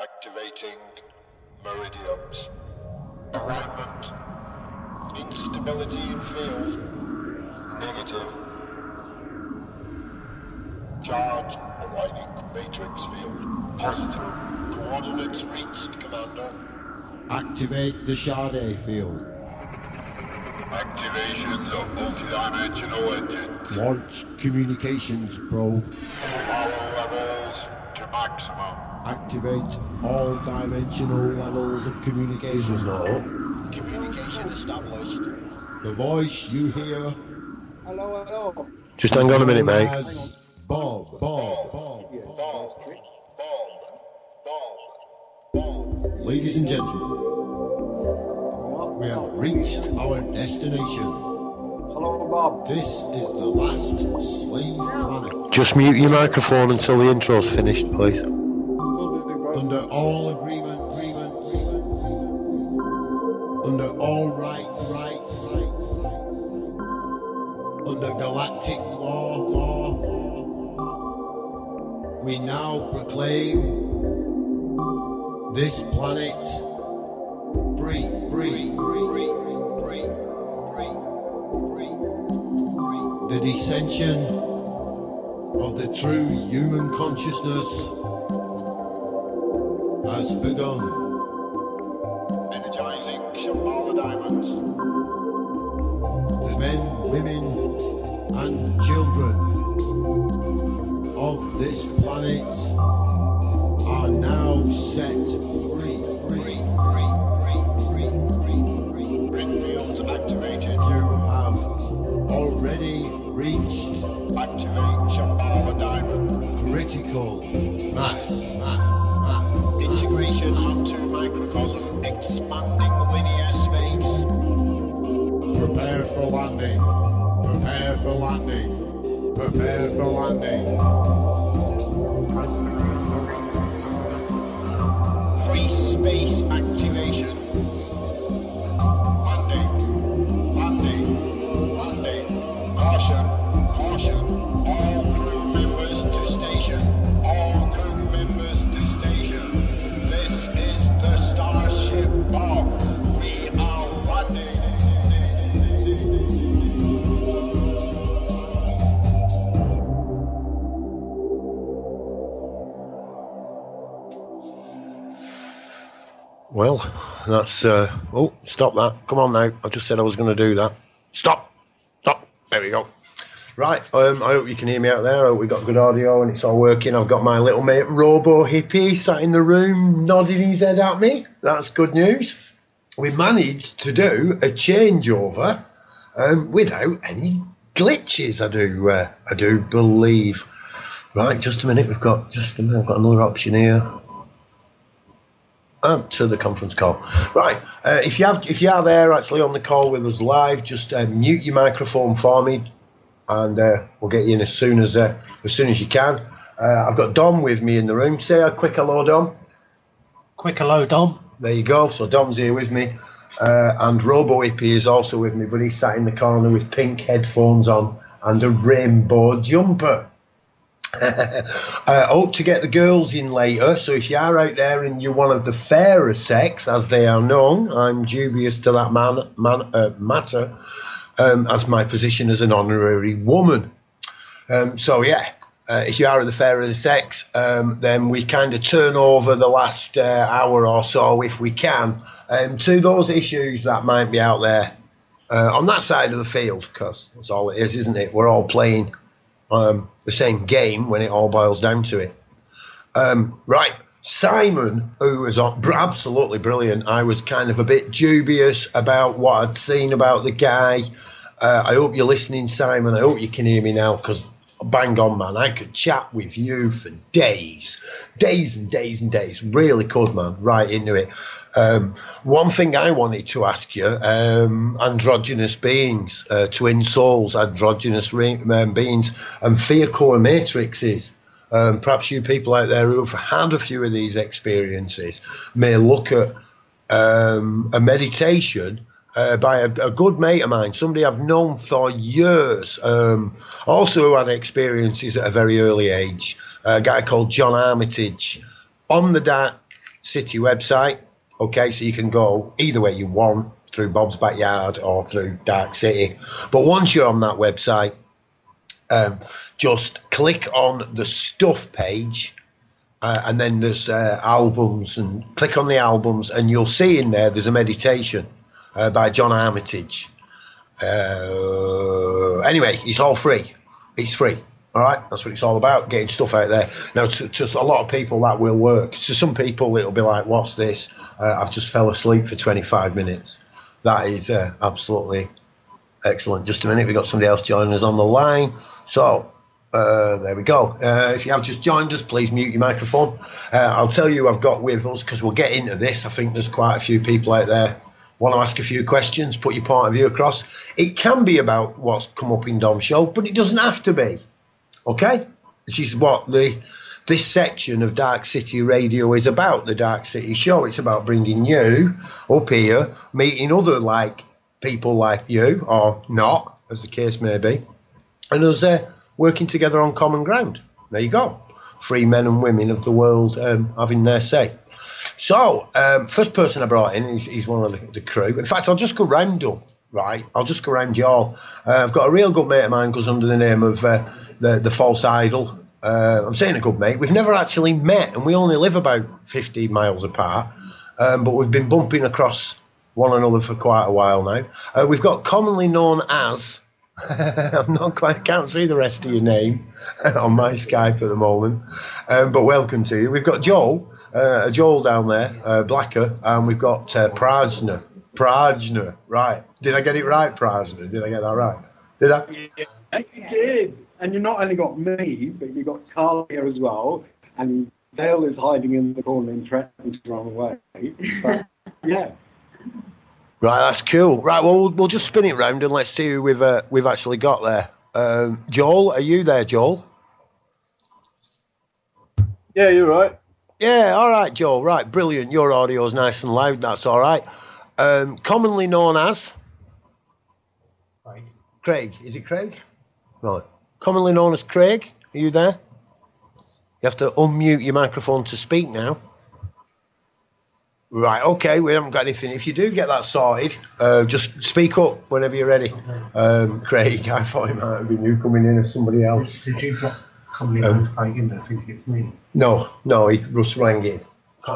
Activating meridians. Alignment. Instability in field. Negative. Charge aligning matrix field. Positive. Coordinates reached, Commander. Activate the Sade field. Activations of multidimensional engines. Launch communications probe. Power levels to maximum. Activate all dimensional levels of communication. Communication established. The voice you hear. Hello, hello. Just hang on a minute, mate. As Bob. Yes, that's true. Bomb. Ladies and gentlemen, we have reached our destination. Hello, Bob. This is the last slave planet. Just mute your microphone until the intro's finished, please. Will do, bro. Under all agreements, under all rights, under galactic law, we now proclaim this planet free. The descension of the true human consciousness has begun. Energizing Shambhala diamonds. The men, women, and children of this planet are now set free. Grid fields activated. You have already reached Activate Shambhala diamond. critical mass. Integration onto microcosm. Expanding linear space. Prepare for landing. Free space activation. Landing. Caution. All crew members to station. This is the Starship Bob. We are landing. Well, that's... oh, stop that. Come on now. I just said I was going to do that. Stop. There we go. Right, I hope you can hear me out there. I hope we got good audio and it's all working. I've got my little mate Robo Hippie sat in the room nodding his head at me. That's good news. We managed to do a changeover without any glitches, I do believe. Right, just a minute. I've got another option here. To the conference call. Right, if you are there actually on the call with us live, just mute your microphone for me, and we'll get you in as soon as you can. I've got Dom with me in the room. Say a quick hello, Dom. Quick hello, Dom. There you go. So Dom's here with me, and Robo Hippie is also with me, but he's sat in the corner with pink headphones on and a rainbow jumper. I hope to get the girls in later, so if you are out there and you're one of the fairer sex, as they are known, I'm dubious to that matter, as my position as an honorary woman. If you are of the fairer sex, then we kind of turn over the last hour or so, if we can, to those issues that might be out there on that side of the field, because that's all it is, isn't it? We're all playing the same game when it all boils down to it. Right, Simon, who was absolutely brilliant. I was kind of a bit dubious about what I'd seen about the guy. I hope you're listening, Simon. I hope you can hear me now, because bang on, man. I could chat with you for days and days. Really could, man. Right into it. One thing I wanted to ask you, androgynous beings, twin souls, androgynous beings, and fear core matrices. Perhaps you people out there who have had a few of these experiences may look at a meditation by a good mate of mine, somebody I've known for years, also who had experiences at a very early age, a guy called John Armitage, on the City website. Okay, so you can go either way you want, through Bob's Backyard or through Dark City. But once you're on that website, just click on the stuff page, and then there's albums, and click on the albums, and you'll see in there's a meditation by John Armitage. Anyway, it's all free. It's free. All right, that's what it's all about, getting stuff out there. Now, to a lot of people, that will work. To some people, it'll be like, what's this? I've just fell asleep for 25 minutes. That is absolutely excellent. Just a minute, we've got somebody else joining us on the line. So, there we go. If you have just joined us, please mute your microphone. I'll tell you I've got with us, because we'll get into this. I think there's quite a few people out there want to ask a few questions, put your point of view across. It can be about what's come up in Dom's show, but it doesn't have to be. Okay? This is what this section of Dark City Radio is about, the Dark City Show. It's about bringing you up here, meeting other people like you, or not, as the case may be, and us working together on common ground. There you go. Free men and women of the world having their say. So, first person I brought in is one of the crew. In fact, I'll just go round them, right? I'll just go round y'all. I've got a real good mate of mine, goes under the name of the False Idol. I'm saying a good mate. We've never actually met, and we only live about 15 miles apart, but we've been bumping across one another for quite a while now. We've got commonly known as, can't see the rest of your name on my Skype at the moment, but welcome to you. We've got Joel down there, Blacker, and we've got Prajna, right. Did I get it right, Prajna? Did I get that right? Did I? Yeah, you did. And you not only got me, but you got Carl here as well, and Dale is hiding in the corner and threatening to run away. But, yeah. Right, that's cool. Right, well, we'll just spin it round and let's see who we've actually got there. Joel, are you there, Joel? Yeah, you're right. Yeah, all right, Joel. Right, brilliant. Your audio's nice and loud. That's all right. Commonly known as Craig. Is it Craig? Right. Commonly known as Craig. Are you there? You have to unmute your microphone to speak now. Right, okay, we haven't got anything. If you do get that sorted, just speak up whenever you're ready. Craig, I thought it might have been you coming in as somebody else. Did you come in and I think it's me? No, he just rang in.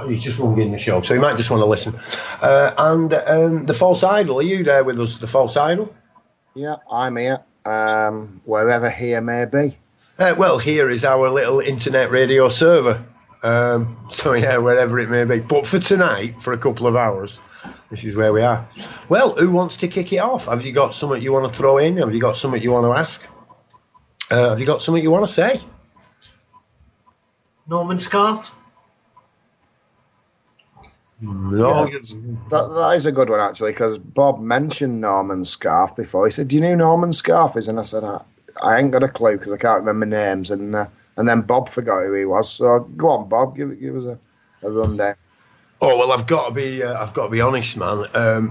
He's just rung in the show, so he might just want to listen. And the False Idol, are you there with us, the False Idol? Yeah, I'm here. Wherever here may be. Well, here is our little internet radio server. So yeah, wherever it may be. But for tonight, for a couple of hours, this is where we are. Well, who wants to kick it off? Have you got something you want to throw in? Have you got something you want to ask? Have you got something you want to say? Norman Scarf? No. Yeah, that is a good one, actually, because Bob mentioned Norman Scarf before. He said, do you know Norman Scarf is? And I said, I ain't got a clue because I can't remember names. And then Bob forgot who he was. So go on, Bob, give us a rundown. Oh, well, I've got to be honest, man.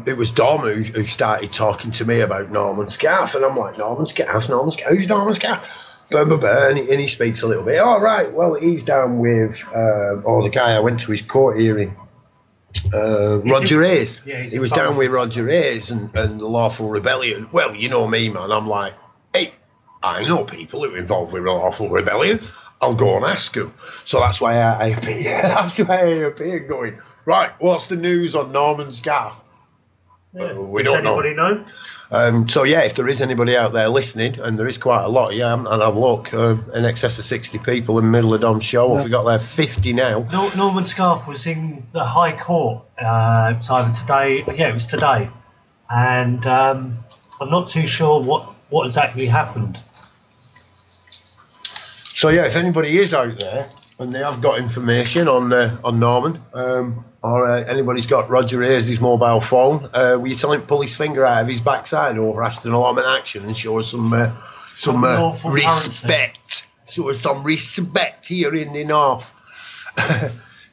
It was Dom who started talking to me about Norman Scarf, and I'm like, Norman Scarf? Who's Norman Scarf? Blah, blah, blah. And he speaks a little bit. Oh, right, well, he's down with the guy I went to his court hearing. Roger Ayers. Yeah, he was down with Roger Ayers and the Lawful Rebellion. Well, you know me, man. I'm like, hey, I know people who are involved with Lawful Rebellion. I'll go and ask them. So that's why I appear. That's why I appear going, right, what's the news on Norman Scarf? Yeah. We don't know. Does anybody know? So yeah, if there is anybody out there listening, and there is quite a lot, yeah, and I've looked, in excess of 60 people in the middle of Dom's show. Yeah. We got there 50 now. Norman Scarf was in the High Court. It's either today. Yeah, it was today, and I'm not too sure what exactly happened. So yeah, if anybody is out there and they have got information on Norman, or anybody's got Roger Ayers' mobile phone, will you tell him to pull his finger out of his backside over Aston Allotment Action and show us some respect. Show us some respect here in the north.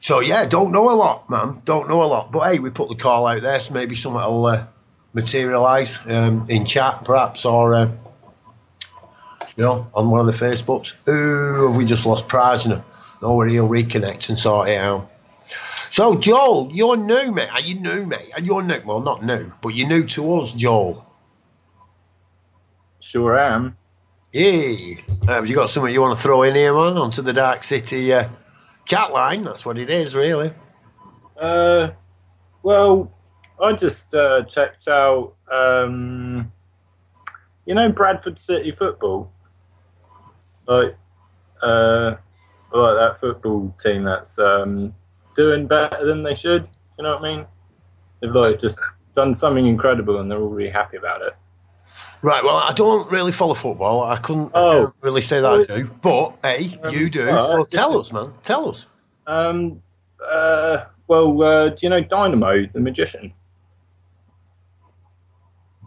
So yeah, don't know a lot, man. Don't know a lot. But hey, we put the call out there, so maybe something will materialise in chat, perhaps, or on one of the Facebooks. Ooh, have we just lost Prajna? No worry, he'll reconnect and sort it out. So, Joel, you're new, mate. Are you new, mate? You're new. Well, not new, but you're new to us, Joel. Sure am. Hey, have you got something you want to throw in here, man, onto the Dark City chat line? That's what it is, really. Well, I just checked out, Bradford City football. Like that football team that's doing better than they should. You know what I mean? They've just done something incredible, and they're all really happy about it. Right, well, I don't really follow football. I can't really say that I do. But, hey, you do. Well, tell us, man. Tell us. Do you know Dynamo, the magician?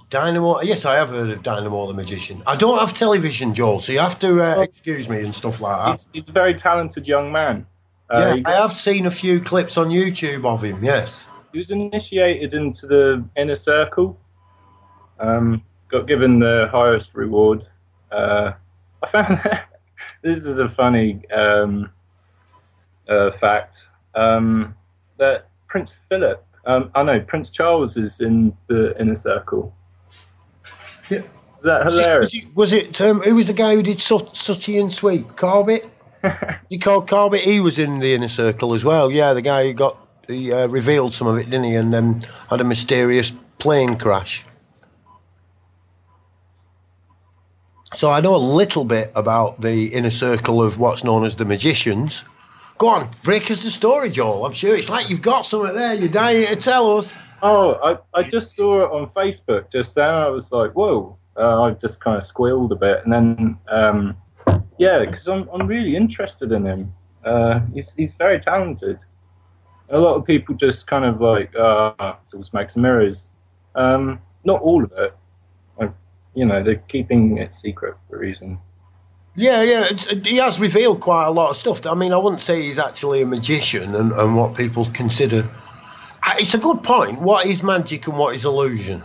Dynamo? Yes, I have heard of Dynamo, the magician. I don't have television, Joel, so you have to excuse me and stuff like that. He's a very talented young man. I have seen a few clips on YouTube of him, yes. He was initiated into the inner circle. Got given the highest reward. I found this is a funny fact that Prince Philip, Prince Charles is in the inner circle. Yeah. Is that hilarious? Was it who was the guy who did Sooty and Sweet? Corbett? He called Corbett. He was in the inner circle as well. Yeah, the guy who revealed some of it, didn't he? And then had a mysterious plane crash. So I know a little bit about the inner circle of what's known as the magicians. Go on, break us the story, Joel. I'm sure it's like you've got something there. You're dying to tell us. Oh, I just saw it on Facebook just then. I was like, whoa. I just kind of squealed a bit. And then, because I'm really interested in him. He's very talented. A lot of people just kind of like, it's all smokes and mirrors. Not all of it. They're keeping it secret for a reason. Yeah, he has revealed quite a lot of stuff. I mean, I wouldn't say he's actually a magician and what people consider. It's a good point. What is magic and what is illusion?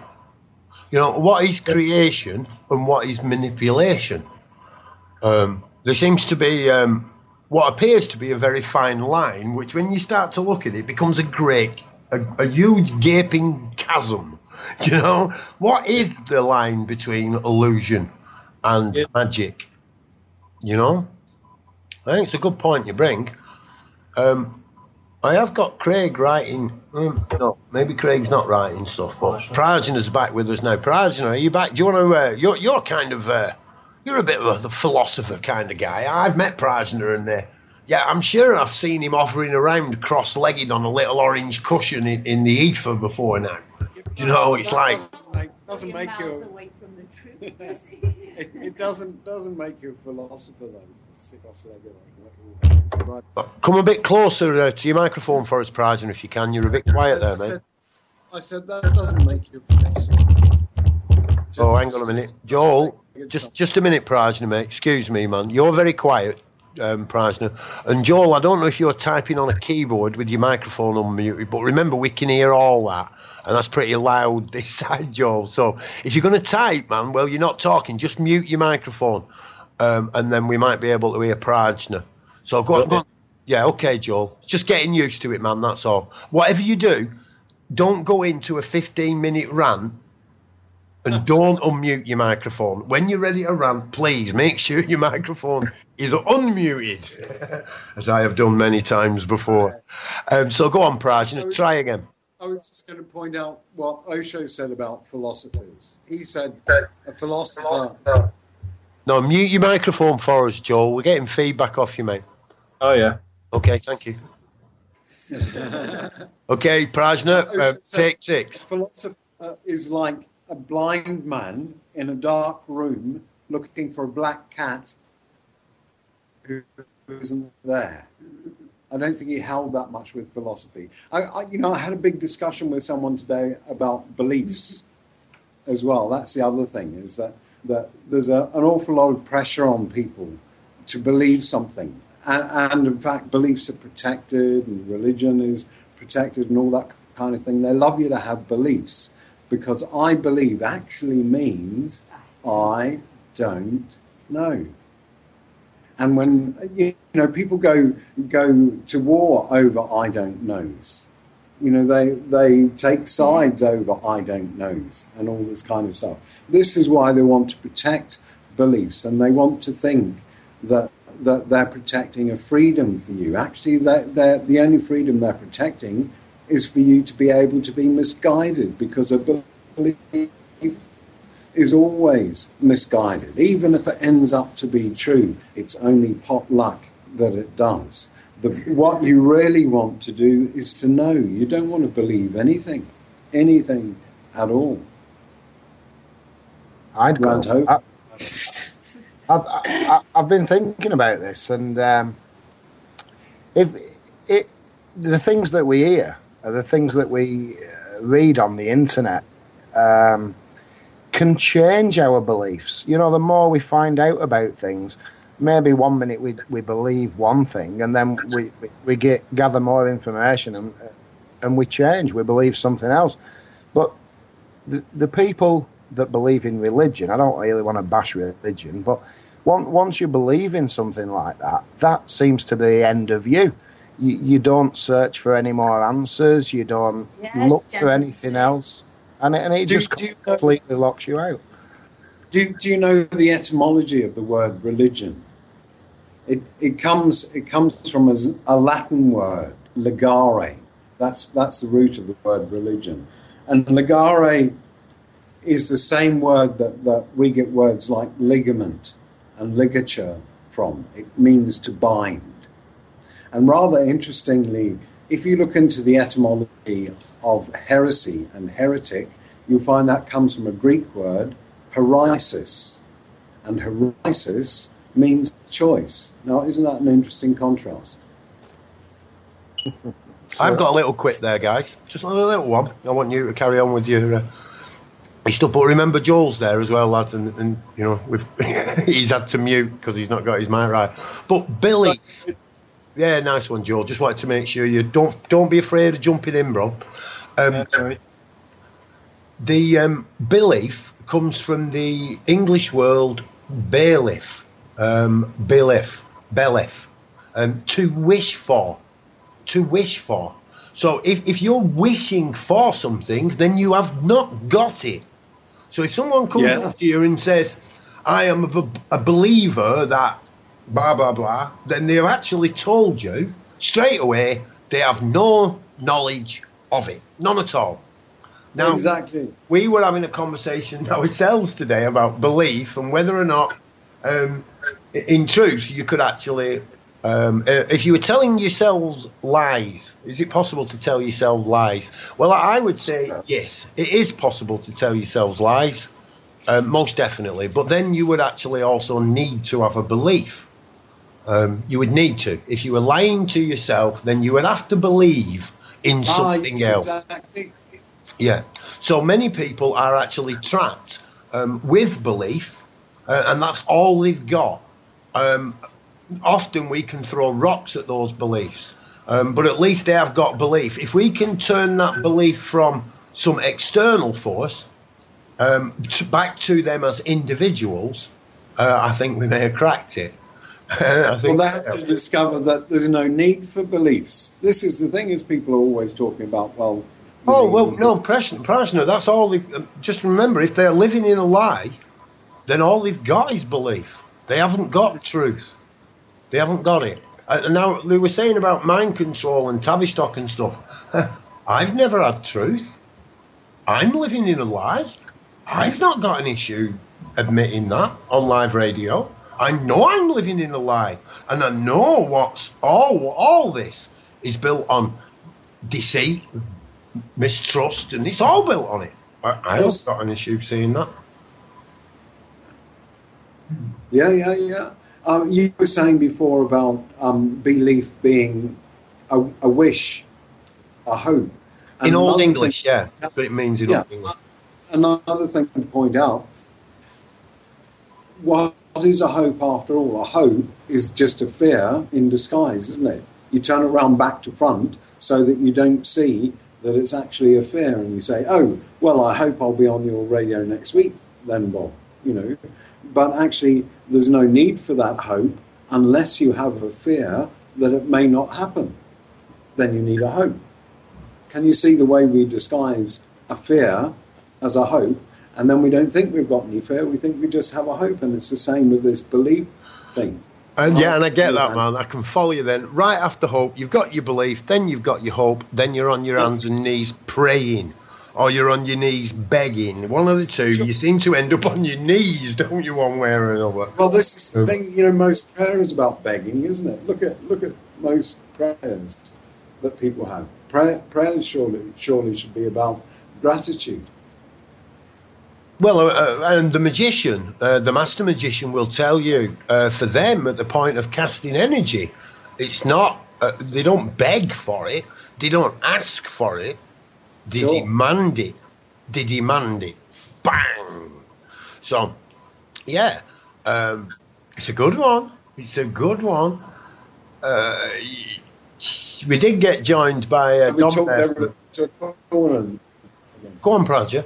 What is creation and what is manipulation? There seems to be what appears to be a very fine line, which when you start to look at it, becomes a huge gaping chasm. What is the line between illusion and magic? I think it's a good point you bring. I have got Craig writing. No, maybe Craig's not writing stuff, but Prajna's back with us now. Prajna, are you back? Do you want to? You're kind of. You're a bit of a philosopher kind of guy. I've met Prajna and I'm sure I've seen him hovering around cross-legged on a little orange cushion in the ether before now. It's like doesn't make you away from the truth. it doesn't make you a philosopher though. Sit cross-legged. Come a bit closer to your microphone for us, Prajna, if you can. You're a bit quiet there, mate. I said that doesn't make you a philosopher. Hang on a minute, Joel. Just a minute, Prajna, mate. Excuse me, man. You're very quiet. Prajna. And Joel, I don't know if you're typing on a keyboard with your microphone unmuted, but remember we can hear all that, and that's pretty loud this side, Joel. So if you're going to type, man, well, you're not talking, just mute your microphone, and then we might be able to hear Prajna. So go on. Yeah, okay, Joel. Just getting used to it, man, that's all. Whatever you do, don't go into a 15-minute rant and don't unmute your microphone. When you're ready to rant, please make sure your microphone is unmuted, as I have done many times before. So go on, Prajna, try again. I was just going to point out what Osho said about philosophers. He said a philosopher... No, mute your microphone for us, Joel. We're getting feedback off you, mate. Oh, yeah. Okay, thank you. Okay, Prajna, take 6. A philosopher is like a blind man in a dark room looking for a black cat who isn't there. I don't think he held that much with philosophy. I had a big discussion with someone today about beliefs as well. That's the other thing, is that there's an awful lot of pressure on people to believe something. And in fact, beliefs are protected and religion is protected and all that kind of thing. They love you to have beliefs, because I believe actually means I don't know. And when people go to war over I don't knows, they take sides over I don't knows and all this kind of stuff. This is why they want to protect beliefs, and they want to think that they're protecting a freedom for you. Actually, the only freedom they're protecting is for you to be able to be misguided, because a belief is always misguided. Even if it ends up to be true, it's only pot luck that it does. What you really want to do is to know. You don't want to believe anything at all. I've been thinking about this, and the things that we hear are the things that we read on the internet. Can change our beliefs. The more we find out about things, maybe 1 minute we believe one thing, and then we gather more information and we change. We believe something else. But the people that believe in religion, I don't really want to bash religion, but once you believe in something like that, that seems to be the end of you. You don't search for any more answers. You don't look for anything else. And it just completely locks you out. Do you know the etymology of the word religion? It comes from a Latin word, ligare. That's the root of the word religion. And ligare is the same word that we get words like ligament and ligature from. It means to bind. And rather interestingly, if you look into the etymology of heresy and heretic, you'll find that comes from a Greek word, heresis. And heresis means choice. Now, isn't that an interesting contrast? I've got a little quip there, guys. Just a little one. I want you to carry on with your stuff. But remember, Joel's there as well, lads, and he's had to mute because he's not got his mic right. But Billy... Yeah, nice one, Joel. Just wanted to make sure you don't be afraid of jumping in, bro. The belief comes from the English word bailiff, belief, to wish for. So if you're wishing for something, then you have not got it. So if someone comes up to you and says, I am a believer that blah, blah, blah, then they've actually told you straight away they have no knowledge of it. None at all. Now, exactly. We were having a conversation ourselves today about belief and whether or not, in truth, you could actually, if you were telling yourselves lies, is it possible to tell yourselves lies? Well, I would say yes, it is possible to tell yourselves lies, most definitely. But then you would actually also need to have a belief. You would need to. If you were lying to yourself, then you would have to believe in something else. Exactly. Yeah. So many people are actually trapped with belief, and that's all they've got. Often we can throw rocks at those beliefs, but at least they have got belief. If we can turn that belief from some external force back to them as individuals, I think we may have cracked it. Well, they have to discover that there's no need for beliefs. This is the thing, is people are always talking about, well... Prashna, that's all they... Just remember, if they're living in a lie, then all they've got is belief. They haven't got truth. They haven't got it. Now, they were saying about mind control and Tavistock and stuff. I've never had truth. I'm living in a lie. I've not got an issue admitting that on live radio. I know I'm living in a lie, and I know what's all this is built on deceit, mistrust, and it's all built on it. I haven't got an issue saying that. Yeah. You were saying before about belief being a wish, a hope. And in Old English, yeah, that's what it means in Old English. Another thing to point out, what is a hope after all? A hope is just a fear in disguise, isn't it? You turn it around back to front so that you don't see that it's actually a fear, and you say, oh, well, I hope I'll be on your radio next week then, Bob, But actually, there's no need for that hope unless you have a fear that it may not happen. Then you need a hope. Can you see the way we disguise a fear as a hope, and then we don't think we've got any fear, we think we just have a hope, and it's the same with this belief thing. And yeah, and I get that, man. I can follow you then. Right after hope, you've got your belief, then you've got your hope, then you're on your hands and knees praying, or you're on your knees begging. One of the two. Sure. You seem to end up on your knees, don't you, one way or another? Well, this is the thing, you know, most prayer is about begging, isn't it? Look at most prayers that people have. Prayer surely should be about gratitude. Well, and the magician, the master magician will tell you, for them, at the point of casting energy, it's not, they don't beg for it, they don't ask for it, they demand it. They demand it. Bang! So, yeah, it's a good one. It's a good one. We did get joined by Dom there. Go on, Praja.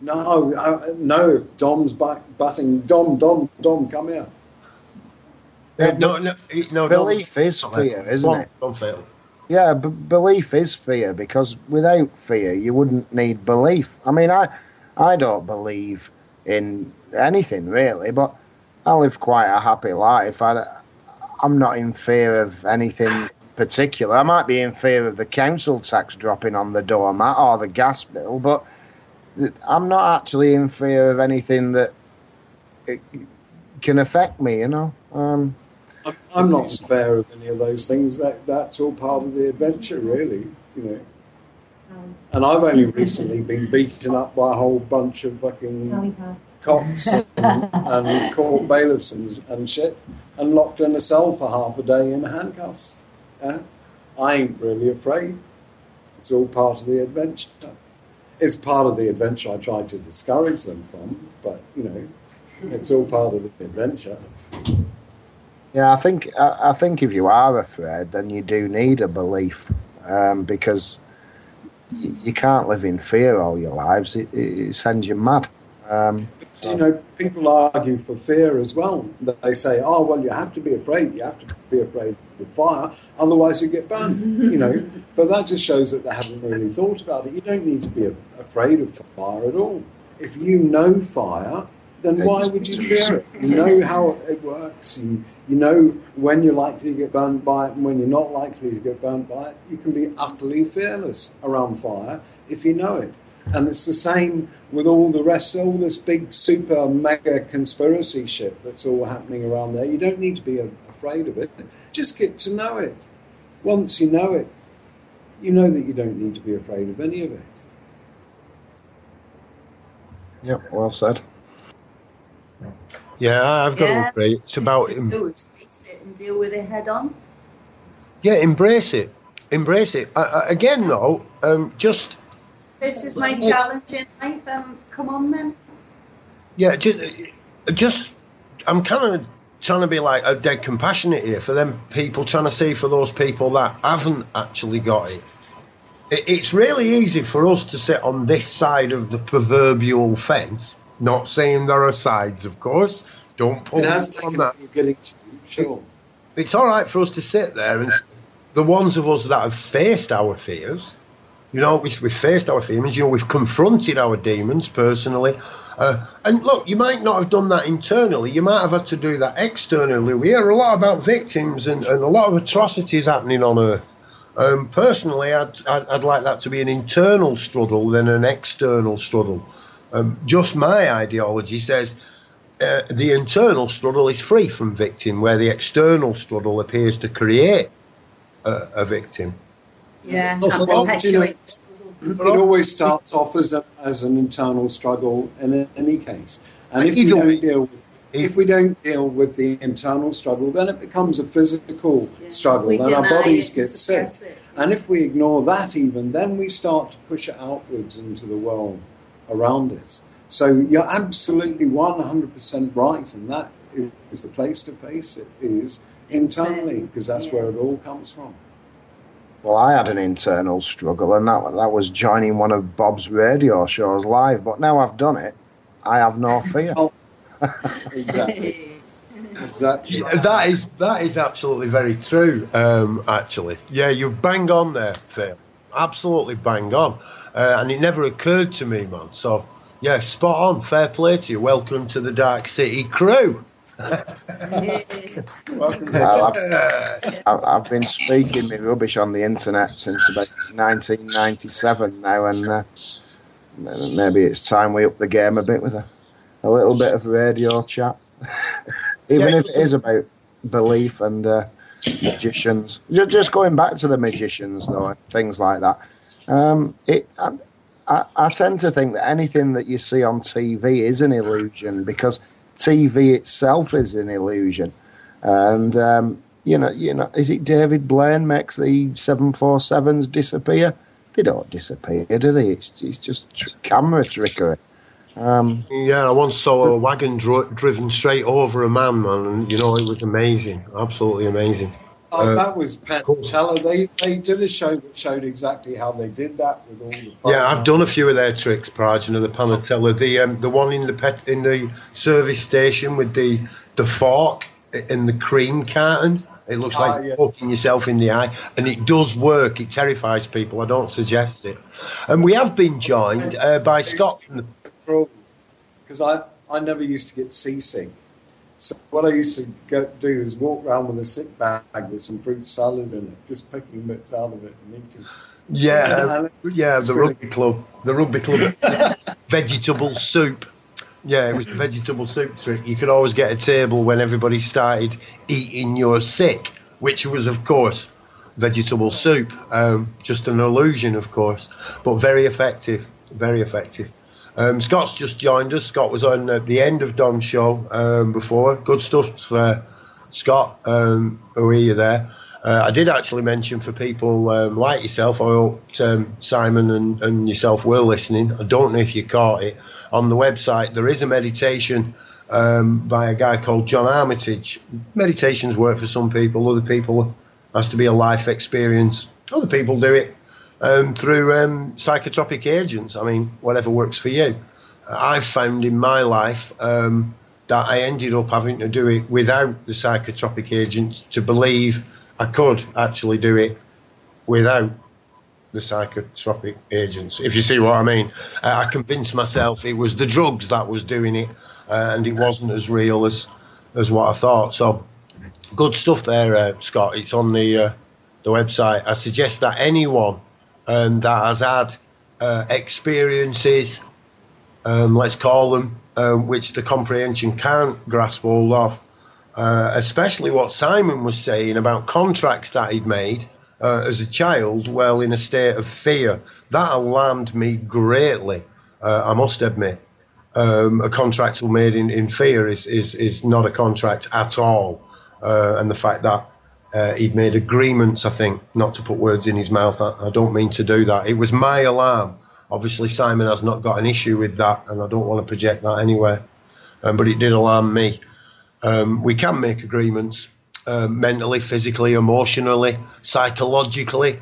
No, if Dom's batting, Dom, come here. No, belief is fear, isn't it? Don't fail. Yeah, belief is fear, because without fear, you wouldn't need belief. I mean, I don't believe in anything, really, but I live quite a happy life. I'm not in fear of anything particular. I might be in fear of the council tax dropping on the doormat or the gas bill, but I'm not actually in fear of anything that it can affect me, you know. I'm not in fear of any of those things. That's all part of the adventure, really, you know. And I've only recently been beaten up by a whole bunch of fucking cops and court bailiffs and shit, and locked in a cell for half a day in handcuffs. Yeah? I ain't really afraid. It's all part of the adventure. It's part of the adventure I try to discourage them from, but, you know, it's all part of the adventure. Yeah, I think if you are afraid, then you do need a belief, because you can't live in fear all your lives. It sends you mad. You know, people argue for fear as well. They say, oh, well, you have to be afraid. You have to be afraid of fire, otherwise you get burned, you know. But that just shows that they haven't really thought about it. You don't need to be afraid of fire at all. If you know fire, then why would you fear it? You know how it works. You know when you're likely to get burnt by it and when you're not likely to get burnt by it. You can be utterly fearless around fire if you know it. And it's the same with all the rest, all this big, super, mega conspiracy shit that's all happening around there. You don't need to be afraid of it. Just get to know it. Once you know it, you know that you don't need to be afraid of any of it. Yep, well said. Yeah, I've got to agree. It's about face it and deal with it head on. Yeah, embrace it. Embrace it. Again, though, just. This is my challenge in life. Come on, then. Yeah, just. I'm kind of trying to be like a dead compassionate here for them people, trying to see for those people that haven't actually got it. It's really easy for us to sit on this side of the proverbial fence. Not saying there are sides, of course. Don't pull it has taken on that. Getting to, sure. It's all right for us to sit there, and the ones of us that have faced our fears, you know, we've faced our fears. You know, we've confronted our demons personally. And look, you might not have done that internally. You might have had to do that externally. We hear a lot about victims and a lot of atrocities happening on Earth. Personally, I'd like that to be an internal struggle than an external struggle. Just my ideology says the internal struggle is free from victim, where the external struggle appears to create a victim. Yeah, well, you know, it always starts off as an internal struggle in any case. And if we don't deal with the internal struggle, then it becomes a physical struggle, and our bodies get sick. And if we ignore that even, then we start to push it outwards into the world around us. So you're absolutely 100% right, and that is the place to face it, is internally, because that's where it all comes from. Well, I had an internal struggle, and that was joining one of Bob's radio shows live, but now I've done it, I have no fear. Exactly. That is absolutely very true. Actually, yeah, you're bang on there, Phil. Absolutely bang on. And it never occurred to me, man. So, yeah, spot on. Fair play to you. Welcome to the Dark City crew. Welcome. Well, I've been speaking me rubbish on the internet since about 1997 now, and maybe it's time we up the game a bit with a little bit of radio chat. Even if it is about belief and magicians. Just going back to the magicians, though, and things like that. I tend to think that anything that you see on TV is an illusion, because TV itself is an illusion. And, you know, is it David Blaine makes the 747s disappear? They don't disappear, do they? It's just camera trickery. Yeah, I once saw a wagon driven straight over a man, and, you know, it was amazing. Absolutely amazing. That was Penn Teller. They did a show that showed exactly how they did that with all the. Yeah, I've done a few of their tricks, Prajna, the Panatella. The one in the service station with the fork in the cream carton. It looks like yes. poking yourself in the eye, and it does work. It terrifies people. I don't suggest it. And we have been joined by Scott. Because I never used to get seasick. So what I used to do is walk around with a sick bag with some fruit salad in it, just picking bits out of it and eating. Yeah, the rugby club vegetable soup. Yeah, it was the vegetable soup trick. You could always get a table when everybody started eating your sick, which was, of course, vegetable soup. Just an illusion, of course, but very effective, very effective. Scott's just joined us. Scott was on at the end of Don's show before. Good stuff for Scott. Who are you there? I did actually mention for people like yourself, I hope Simon and yourself were listening. I don't know if you caught it. On the website, there is a meditation by a guy called John Armitage. Meditations work for some people. Other people, has to be a life experience. Other people do it through psychotropic agents. I mean, whatever works for you. I've found in my life that I ended up having to do it without the psychotropic agents to believe I could actually do it without the psychotropic agents, if you see what I mean. I convinced myself it was the drugs that was doing it, and it wasn't as real as what I thought. So, good stuff there, Scott. It's on the website. I suggest that anyone that has had experiences, let's call them, which the comprehension can't grasp hold of, especially what Simon was saying about contracts that he'd made as a child, well, in a state of fear. That alarmed me greatly, I must admit. A contract made in fear is not a contract at all. And the fact that he'd made agreements, I think, not to put words in his mouth, I don't mean to do that. It was my alarm. Obviously, Simon has not got an issue with that, and I don't want to project that anywhere. But it did alarm me. We can make agreements mentally, physically, emotionally, psychologically.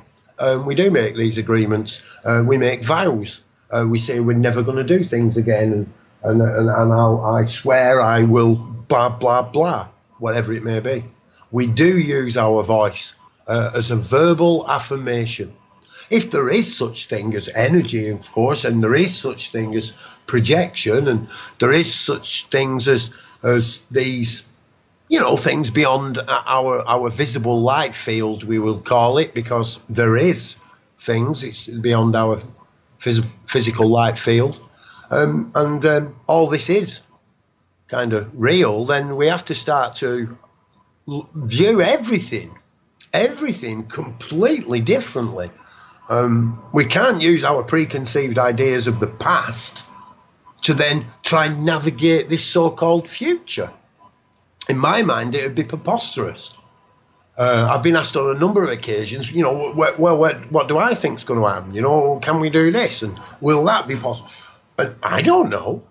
We do make these agreements. We make vows. We say we're never going to do things again, and I swear I will blah, blah, blah, whatever it may be. We do use our voice as a verbal affirmation. If there is such thing as energy, of course, and there is such thing as projection, and there is such things as these, you know, things beyond our visible light field, we will call it, because there is things, it's beyond our physical light field, and all this is kind of real, then we have to start to view everything completely differently. We can't use our preconceived ideas of the past to then try and navigate this so-called future. In my mind, it would be preposterous. I've been asked on a number of occasions, you know, what do I think is going to happen? You know, can we do this? And will that be possible? But I don't know.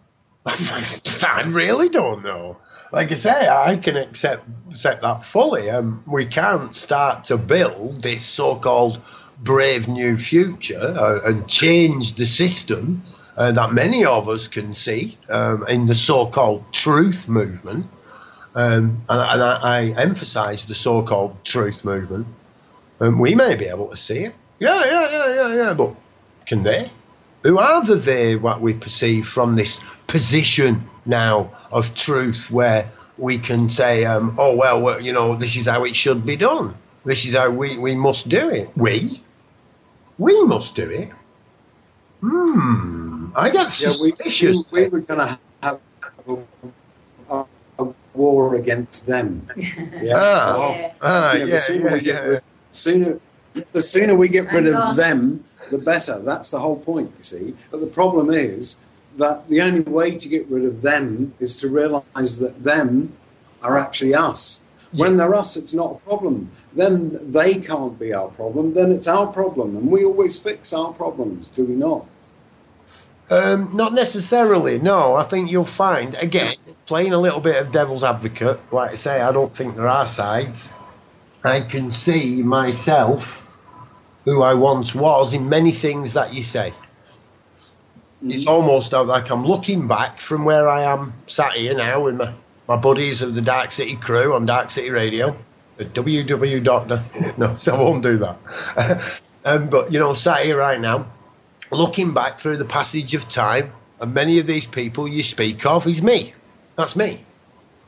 I really don't know. Like I say, I can accept that fully. We can't start to build this so-called brave new future and change the system that many of us can see in the so-called truth movement, and I emphasise the so-called truth movement, we may be able to see it. Yeah, but can they? Who are the they, what we perceive from this position now of truth where we can say, oh, well, you know, this is how it should be done. This is how we must do it. We must do it. I get suspicious. We were going to have a war against them. The sooner we get rid of them, the better. That's the whole point, you see. But the problem is that the only way to get rid of them is to realise that them are actually us. When they're us, it's not a problem. Then they can't be our problem. Then it's our problem. And we always fix our problems, do we not? Not necessarily, no. I think you'll find, again, playing a little bit of devil's advocate, like I say, I don't think there are sides. I can see myself, who I once was, in many things that you say. It's almost like I'm looking back from where I am sat here now with my buddies of the Dark City crew on Dark City Radio at www. No, so I won't do that. But, you know, sat here right now, looking back through the passage of time, and many of these people you speak of is me. That's me.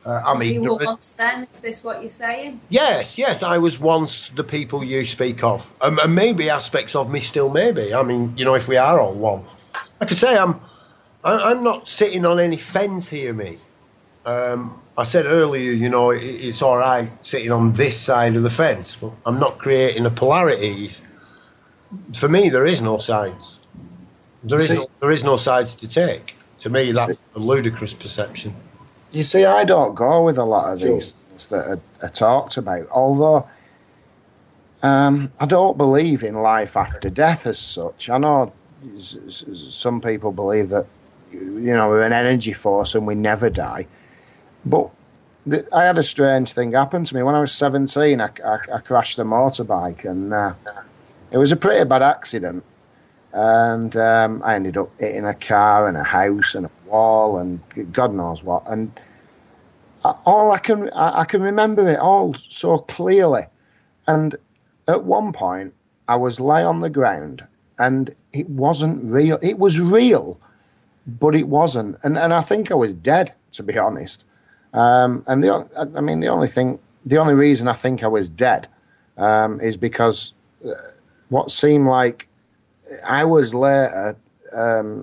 You were once then, is this what you're saying? Yes, I was once the people you speak of. And maybe aspects of me still may be. I mean, you know, if we are all one. Like I say, I'm not sitting on any fence here, me. I said earlier, you know, it's all right sitting on this side of the fence. But I'm not creating a polarity. For me, there is no sides. There is no sides to take. To me, that's a ludicrous perception. You see, I don't go with a lot of these things that are talked about, although I don't believe in life after death as such. I know some people believe that, you know, we're an energy force and we never die. But I had a strange thing happen to me. When I was 17, I crashed a motorbike, and it was a pretty bad accident. And I ended up hitting a car and a house and a wall and God knows what. And I can remember it all so clearly. And at one point, I was lie on the ground, and it wasn't real. It was real, but it wasn't. And I think I was dead, to be honest. And the only reason I think I was dead is because what seemed like hours later,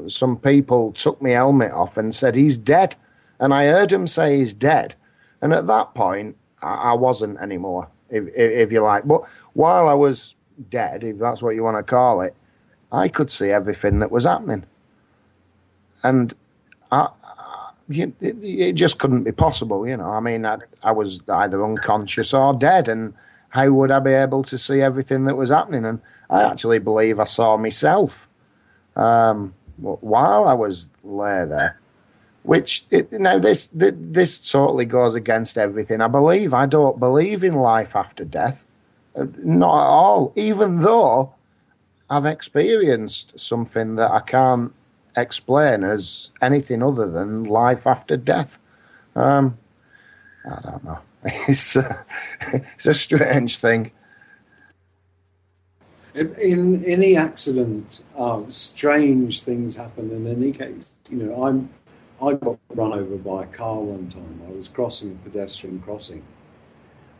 some people took my helmet off and said, he's dead. And I heard him say he's dead. And at that point, I wasn't anymore, if you like. But while I was dead, if that's what you want to call it, I could see everything that was happening. And it just couldn't be possible, you know. I mean, I was either unconscious or dead, and how would I be able to see everything that was happening? And I actually believe I saw myself while I was there, which this totally goes against everything I believe. I don't believe in life after death, not at all. Even though I've experienced something that I can't explain as anything other than life after death. I don't know. It's a strange thing. In any accident, strange things happen in any case. You know, I got run over by a car one time. I was crossing a pedestrian crossing,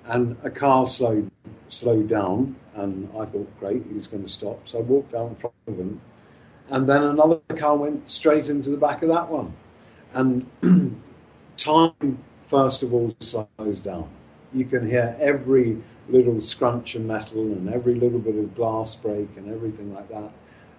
and a car slowed down, and I thought, great, he's going to stop. So I walked down in front of him, and then another car went straight into the back of that one. And time, first of all, slows down. You can hear every little scrunch of metal and every little bit of glass break and everything like that.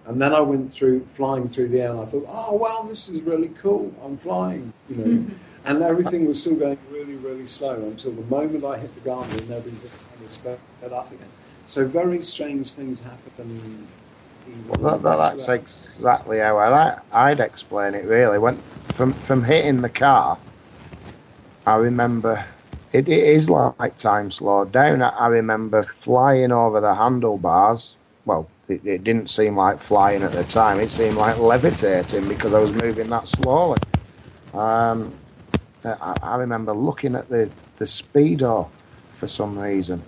And then I went flying through the air, and I thought, oh, wow, this is really cool. I'm flying, you know. And everything was still going really, really slow until the moment I hit the ground and everything kind of sped up again. So very strange things happen. Well, that's exactly how I'd explain it, really. When from hitting the car, I remember it is like time slowed down. I remember flying over the handlebars. Well, it didn't seem like flying at the time. It seemed like levitating because I was moving that slowly. I remember looking at the speedo for some reason.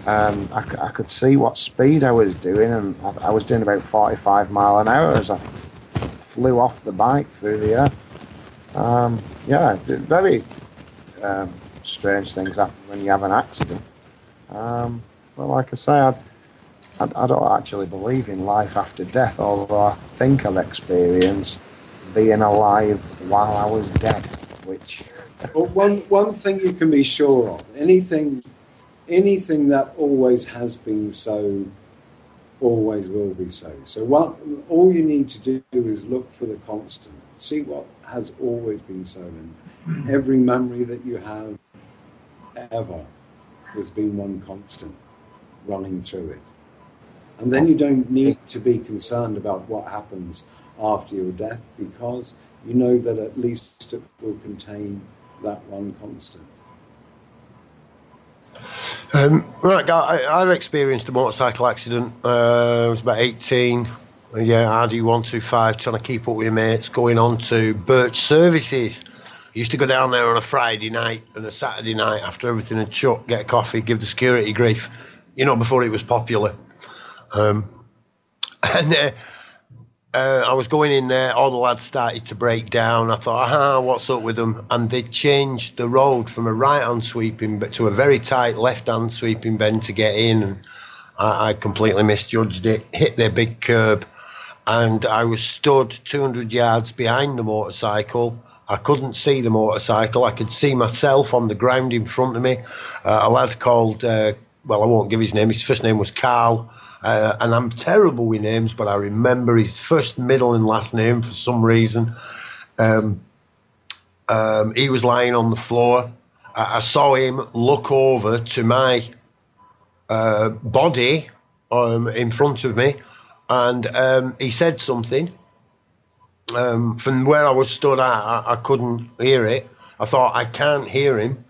I could see what speed I was doing, and I was doing about 45 mile an hour as I flew off the bike through the air. Yeah, very strange things happen when you have an accident. Well, like I say, I don't actually believe in life after death, although I think I've experienced being alive while I was dead, which... But one thing you can be sure of, anything that always has been so, always will be so. So all you need to do is look for the constant. See what has always been so. And every memory that you have ever, there's been one constant running through it. And then you don't need to be concerned about what happens after your death, because you know that at least it will contain that one constant. Right, I've experienced a motorcycle accident. I was about 18. Yeah, RD125, trying to keep up with your mates, going on to Birch Services. Used to go down there on a Friday night and a Saturday night after everything had shut, get a coffee, give the security grief. You know, before it was popular. I was going in there, all the lads started to break down. I thought, what's up with them? And they changed the road from a right-hand sweeping but to a very tight left-hand sweeping bend to get in. And I completely misjudged it, hit their big curb, and I was stood 200 yards behind the motorcycle. I couldn't see the motorcycle. I could see myself on the ground in front of me. A lad called, well, I won't give his name. His first name was Carl. And I'm terrible with names, but I remember his first, middle, and last name for some reason. He was lying on the floor. I saw him look over to my body in front of me, and he said something. From where I was stood, I couldn't hear it. I thought, I can't hear him.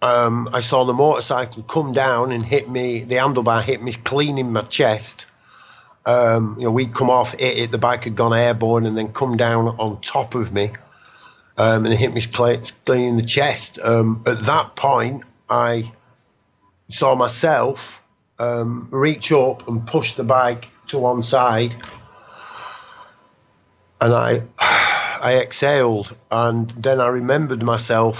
I saw the motorcycle come down and hit me, the handlebar hit me clean in my chest. We'd come off it, the bike had gone airborne and then come down on top of me, and it hit me clean in the chest. At that point, I saw myself reach up and push the bike to one side, and I exhaled, and then I remembered myself.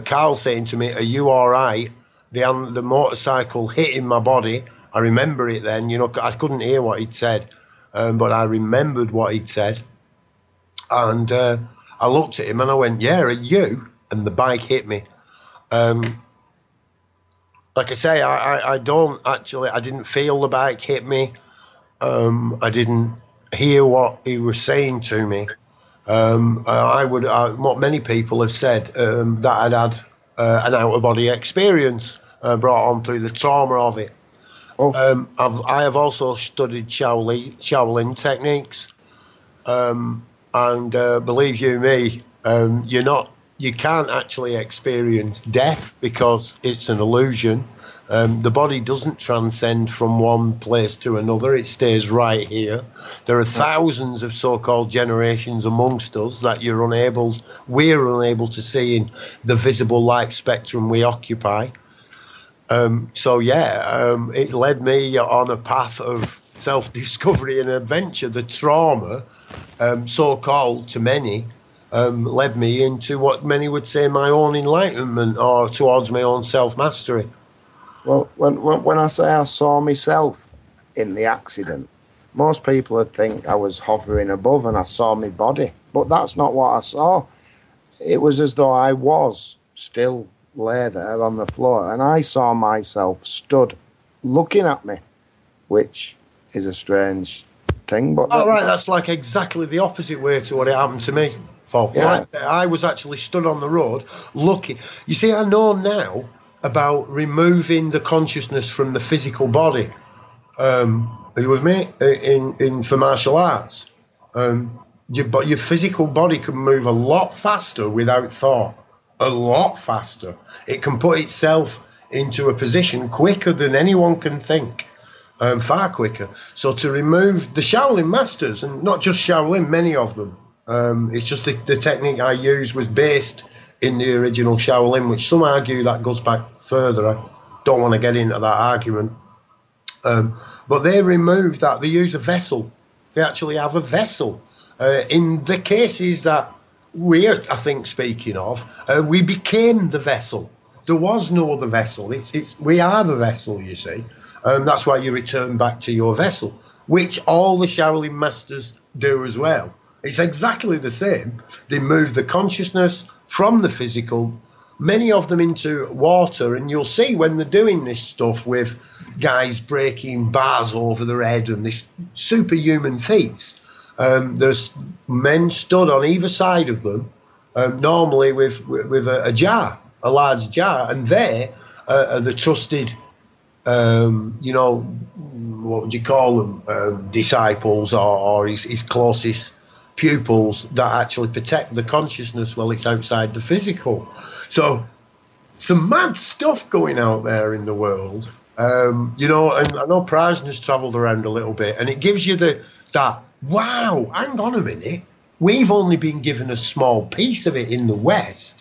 Carl saying to me, "Are you all right?" The motorcycle hitting my body. I remember it then. I couldn't hear what he'd said, but I remembered what he'd said. And I looked at him and I went, "Yeah, are you?" And the bike hit me. Like I say, I didn't feel the bike hit me. I didn't hear what he was saying to me. What many people have said, that I'd had an out-of-body experience brought on through the trauma of it. I have also studied Shaolin techniques, and believe you me, you can't actually experience death because it's an illusion. The body doesn't transcend from one place to another. It stays right here. There are thousands of so-called generations amongst us that we're unable to see in the visible light spectrum we occupy. It led me on a path of self-discovery and adventure. The trauma, so-called to many, led me into what many would say my own enlightenment, or towards my own self-mastery. Well, when I say I saw myself in the accident, most people would think I was hovering above and I saw my body. But that's not what I saw. It was as though I was still lay there on the floor, and I saw myself stood looking at me, which is a strange thing. But that's like exactly the opposite way to what it happened to me, folks. Yeah. I was actually stood on the road looking. You see, I know now about removing the consciousness from the physical body. Are you with me? For martial arts. But your physical body can move a lot faster without thought. A lot faster. It can put itself into a position quicker than anyone can think. far quicker. So to remove the Shaolin masters, and not just Shaolin, many of them, it's just the technique I used was based in the original Shaolin, which some argue that goes back further. I don't want to get into that argument. But they removed that. They use a vessel. They actually have a vessel. In the cases that we're, I think, speaking of, we became the vessel. There was no other vessel. We are the vessel, you see. That's why you return back to your vessel, which all the Shaolin masters do as well. It's exactly the same. They move the consciousness from the physical, many of them into water, and you'll see when they're doing this stuff with guys breaking bars over their head and this superhuman feats. There's men stood on either side of them, normally with a jar, a large jar, and they are the trusted, what would you call them, disciples or his closest pupils that actually protect the consciousness while it's outside the physical. So some mad stuff going out there in the world, and I know Prajna's travelled around a little bit, and it gives you that, wow, hang on a minute, we've only been given a small piece of it in the West.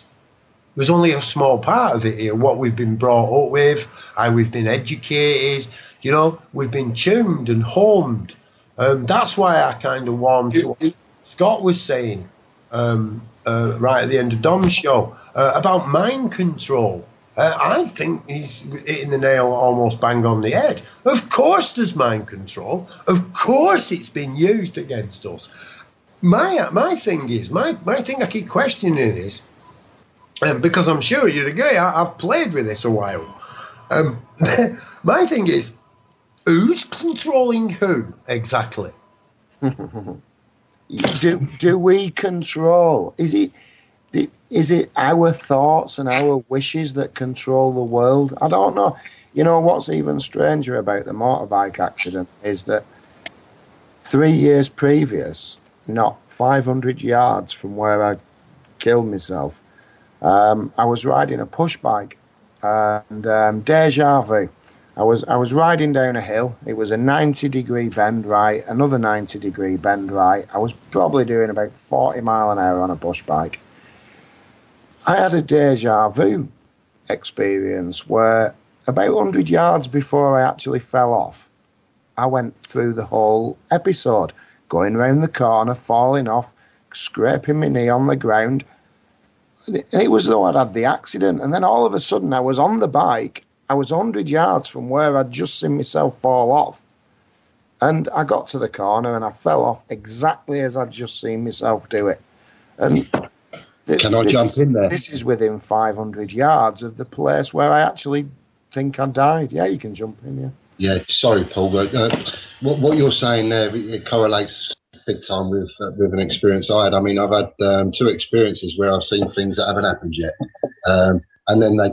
There's only a small part of it here, what we've been brought up with, how we've been educated, we've been tuned and honed. That's why I kind of warmed to what Scott was saying right at the end of Dom's show about mind control. I think he's hitting the nail almost bang on the head. Of course there's mind control. Of course it's been used against us. My thing I keep questioning is, because I'm sure you'd agree, I've played with this a while. My thing is, who's controlling who exactly? Do we control? Is it our thoughts and our wishes that control the world? I don't know. What's even stranger about the motorbike accident is that 3 years previous, not 500 yards from where I killed myself, I was riding a push bike, and deja vu. I was riding down a hill. It was a 90-degree bend right, another 90-degree bend right. I was probably doing about 40 mile an hour on a push bike. I had a deja vu experience where about 100 yards before I actually fell off, I went through the whole episode, going round the corner, falling off, scraping my knee on the ground. And it was as though I'd had the accident. And then all of a sudden I was on the bike. I was 100 yards from where I'd just seen myself fall off. And I got to the corner and I fell off exactly as I'd just seen myself do it. And Can I jump in there? This is within 500 yards of the place where I actually think I died. Yeah, you can jump in, yeah. Yeah, sorry, Paul, but what you're saying there, it correlates big time with an experience I had. I mean, I've had 2 experiences where I've seen things that haven't happened yet. And then they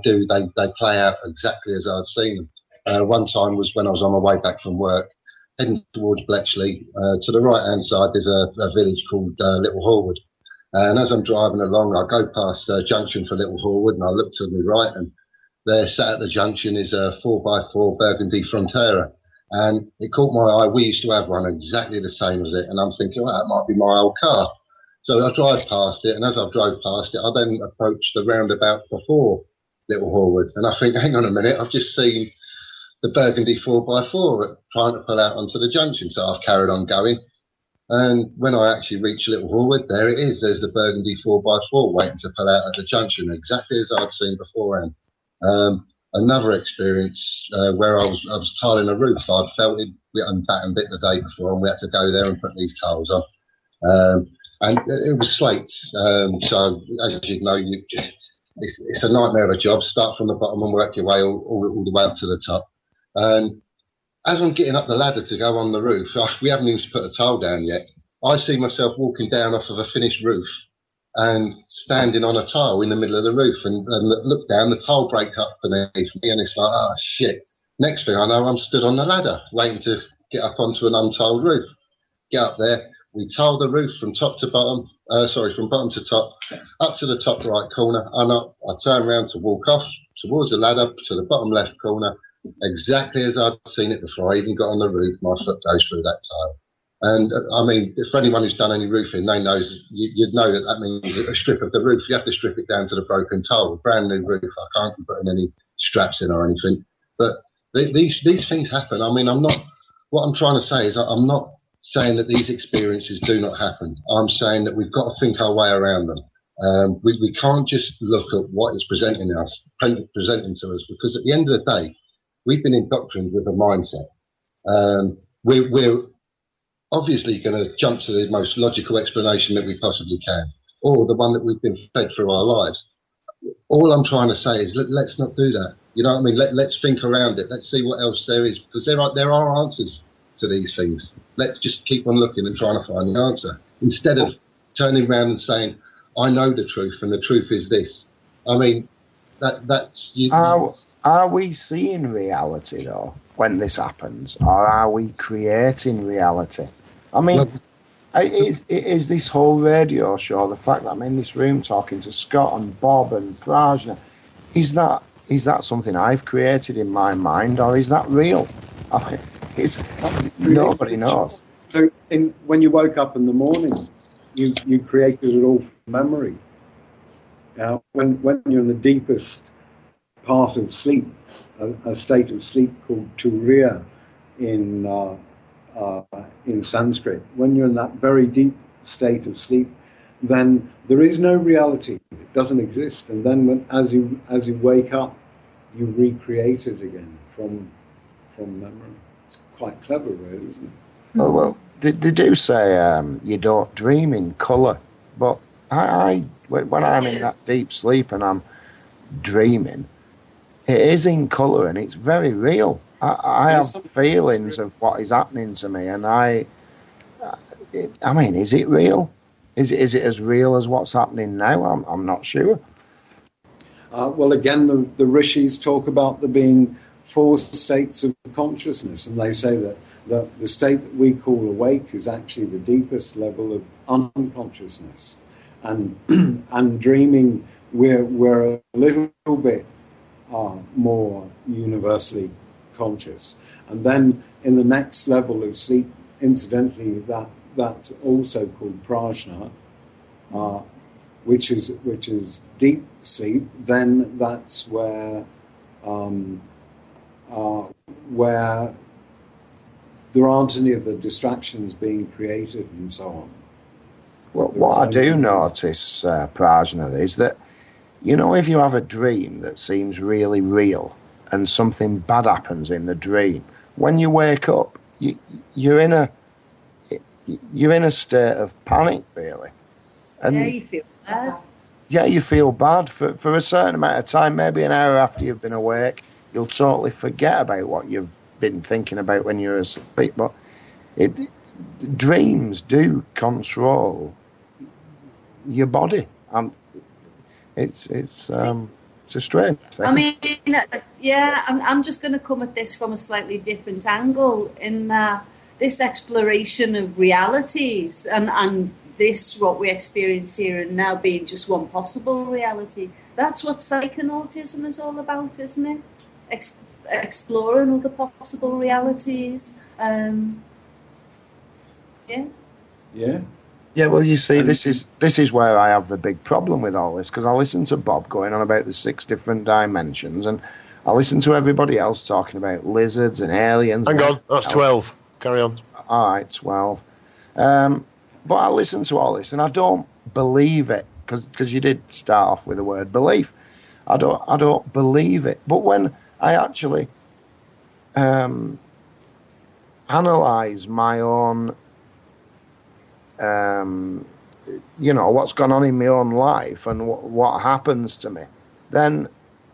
play out exactly as I'd seen them. One time was when I was on my way back from work, heading towards Bletchley. To the right-hand side, there's a village called Little Horwood. And as I'm driving along, I go past a junction for Little Horwood, and I look to my right, and there sat at the junction is a 4x4 Burgundy Frontera. And it caught my eye. We used to have one exactly the same as it. And I'm thinking, well, that might be my old car. So I drive past it, and as I drove past it, I then approached the roundabout before Little Horwood. And I think, hang on a minute, I've just seen the Burgundy 4x4 trying to pull out onto the junction. So I've carried on going. And when I actually reached Little Horwood, there it is. There's the Burgundy 4x4 waiting to pull out at the junction, exactly as I'd seen beforehand. Another experience where I was tiling a roof. I'd felt it and bit the day before, and we had to go there and put these tiles on. And it was slates. So as you know, it's a nightmare of a job. Start from the bottom and work your way all the way up to the top. And as I'm getting up the ladder to go on the roof, we haven't even put a tile down yet. I see myself walking down off of a finished roof and standing on a tile in the middle of the roof, and look down, the tile breaks up beneath me, and it's like, oh shit. Next thing I know, I'm stood on the ladder waiting to get up onto an untiled roof. Get up there, we tile the roof from top to bottom, from bottom to top, up to the top right corner, and I turn around to walk off towards the ladder to the bottom left corner. exactly as I'd seen it before. I even got on the roof. My foot goes through that tile. And I mean, if anyone who's done any roofing, they knows you'd know that means a strip of the roof. You have to strip it down to the broken tile. A brand new roof, I can't be putting any straps in or anything. But these things happen. I mean, what I'm trying to say is I'm not saying that these experiences do not happen. I'm saying that we've got to think our way around them. We can't just look at what is presenting to us, because at the end of the day, we've been indoctrinated with a mindset. We're obviously going to jump to the most logical explanation that we possibly can, or the one that we've been fed through our lives. All I'm trying to say is let's not do that. You know what I mean? Let's think around it. Let's see what else there is, because there are answers to these things. Let's just keep on looking and trying to find the answer, instead of turning around and saying, I know the truth, and the truth is this. I mean, that's... Are we seeing reality, though, when this happens? Or are we creating reality? I mean, is this whole radio show, the fact that I'm in this room talking to Scott and Bob and Prajna, is that something I've created in my mind, or is that real? I mean, nobody knows. So when you woke up in the morning, you created it all from memory. Now, when you're in the deepest part of sleep, a state of sleep called turiya in Sanskrit, when you're in that very deep state of sleep, then there is no reality. It doesn't exist. And then as you wake up, you recreate it again from memory. It's quite clever, really, isn't it? Well, they do say you don't dream in colour, but when I'm in that deep sleep and I'm dreaming, it is in colour and it's very real. I have feelings of what is happening to me, and I mean, is it real? Is it as real as what's happening now? I'm not sure. Well, again, the rishis talk about there being 4 states of consciousness, and they say that the state that we call awake is actually the deepest level of unconsciousness, and dreaming we're a little bit more universally conscious, and then in the next level of sleep, incidentally, that's also called prajna, which is deep sleep. Then that's where there aren't any of the distractions being created and so on. Well, what I do notice, Prajna, is that, you know, if you have a dream that seems really real and something bad happens in the dream, when you wake up, you're in a state of panic, really. And yeah, you feel bad. Yeah, you feel bad for a certain amount of time, maybe an hour after you've been awake. You'll totally forget about what you've been thinking about when you're asleep. But dreams do control your body. It's a strange thing. I mean, yeah, I'm just going to come at this from a slightly different angle in this exploration of realities and this, what we experience here and now, being just one possible reality. That's what psychonautism is all about, isn't it? Exploring other possible realities. Yeah, well, you see, this is where I have the big problem with all this, because I listen to Bob going on about the 6 different dimensions, and I listen to everybody else talking about lizards and aliens. Hang on, that's 12. Carry on. All right, 12. But I listen to all this, and I don't believe it, because you did start off with the word belief. I don't believe it. But when I actually analyse my own, what's gone on in my own life and what happens to me, then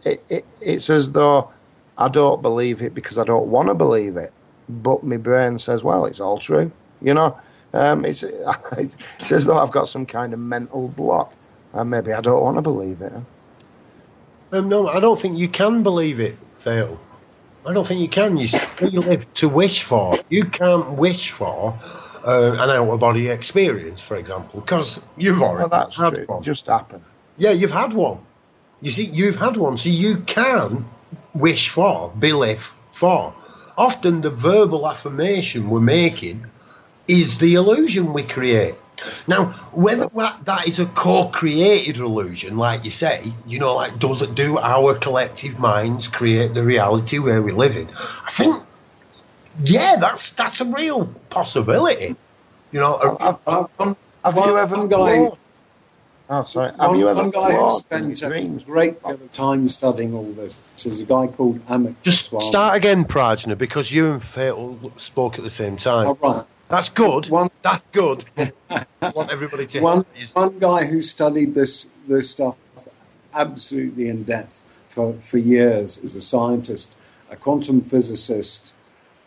it's as though I don't believe it because I don't want to believe it. But my brain says, well, it's all true, you know. It's as though I've got some kind of mental block, and maybe I don't want to believe it. No, I don't think you can believe it, Theo. I don't think you can. You still live to wish for. You can't wish for an out-of-body experience, for example, because you've already that's had true. one. It just happened. Yeah, you've had one. You see, you've had one, so you can wish for belief before, often the verbal affirmation we're making is the illusion we create. Now, whether that is a co-created illusion, like you say, like do our collective minds create the reality where we live in? I think, yeah, that's a real possibility. Have you ever thought? Oh, sorry. Have you ever one guy who thought spent a dreams? great deal of time studying all this is a guy called Amit Just Goswami. start again, Prajna, because you and Fatal spoke at the same time. Oh, right. That's good. That's good. I want everybody to one guy who studied this stuff absolutely in depth for years is a scientist, a quantum physicist,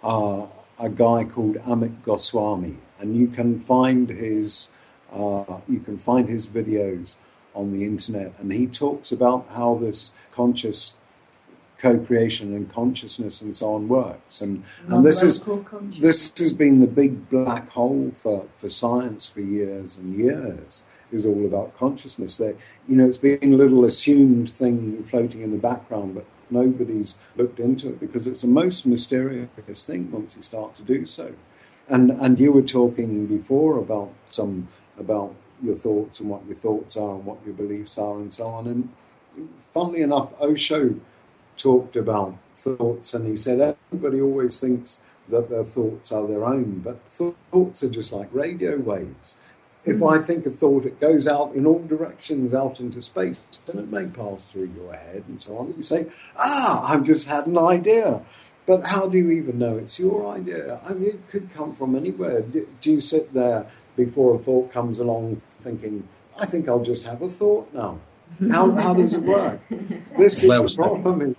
a guy called Amit Goswami, and you can find his videos on the internet, and he talks about how this conscious co-creation and consciousness and so on works, and this has been the big black hole for science for years and years, is all about consciousness. That it's been a little assumed thing floating in the background, but nobody's looked into it because it's a most mysterious thing once you start to do so. And you were talking before about your thoughts and what your thoughts are and what your beliefs are and so on, and funnily enough, Osho talked about thoughts, and he said everybody always thinks that their thoughts are their own, but thoughts are just like radio waves. If I think a thought, it goes out in all directions, out into space, and it may pass through your head and so on. You say, I've just had an idea. But how do you even know it's your idea? I mean, it could come from anywhere. Do you sit there before a thought comes along thinking, I think I'll just have a thought now? How does it work? This is the problem, is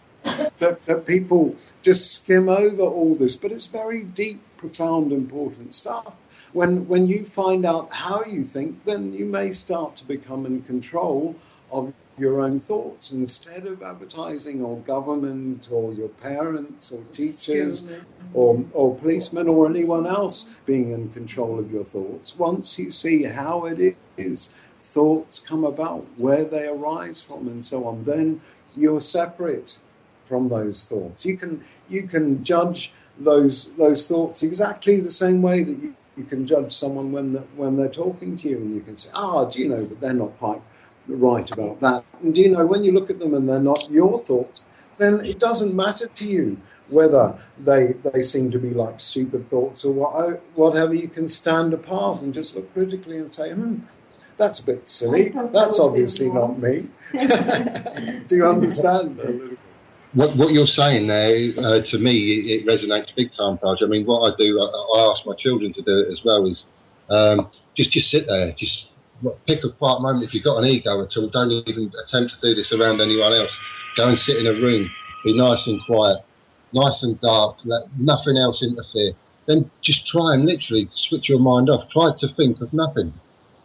that people just skim over all this, but it's very deep, profound, important stuff. When you find out how you think, then you may start to become in control of your own thoughts, instead of advertising or government or your parents or teachers or policemen or anyone else being in control of your thoughts. Once you see how it is, thoughts come about, where they arise from and so on, then you're separate from those thoughts. You can judge those thoughts exactly the same way that you can judge someone when they're talking to you, and you can say, do you know that they're not quite right about that? And do you know, when you look at them and they're not your thoughts, then it doesn't matter to you whether they seem to be like stupid thoughts or whatever. You can stand apart and just look critically and say, that's a bit silly. That's obviously not me. Do you understand a little bit? What you're saying there, to me, it resonates big time, Raj. I mean, what I do, I ask my children to do it as well, is just sit there, just pick a quiet moment. If you've got an ego at all, don't even attempt to do this around anyone else. Go and sit in a room, be nice and quiet, nice and dark, let nothing else interfere. Then just try and literally switch your mind off. Try to think of nothing.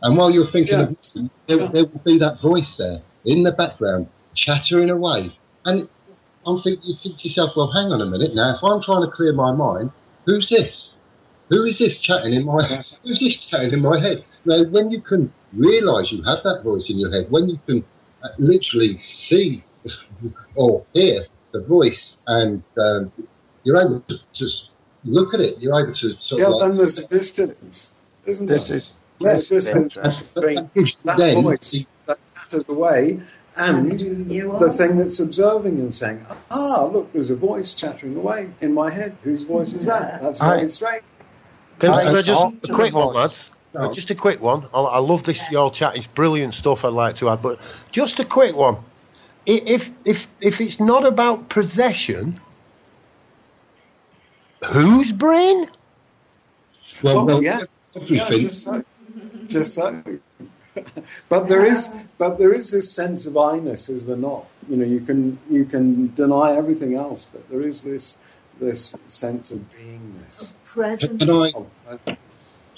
And while you're thinking of nothing, there will be that voice there in the background, chattering away. And you think to yourself, well, hang on a minute now. If I'm trying to clear my mind, who's this? Who is this chatting in my head? Who's this chatting in my head? Now, when you can realise you have that voice in your head, when you can literally see or hear the voice, and you're able to just look at it, you're able to sort of then there's a distance, isn't there? There's a distance between that voice that chatters away and the thing that's observing and saying, look, there's a voice chattering away in my head. Whose voice is that? That's very strange. Just a quick one, lads. Just a quick one. I love this your chat. It's brilliant stuff I'd like to add, but just a quick one. If it's not about possession, whose brain? Well, yeah, just so. But there is this sense of I-ness, is there not? You can deny everything else, but there is this sense of beingness, of presence.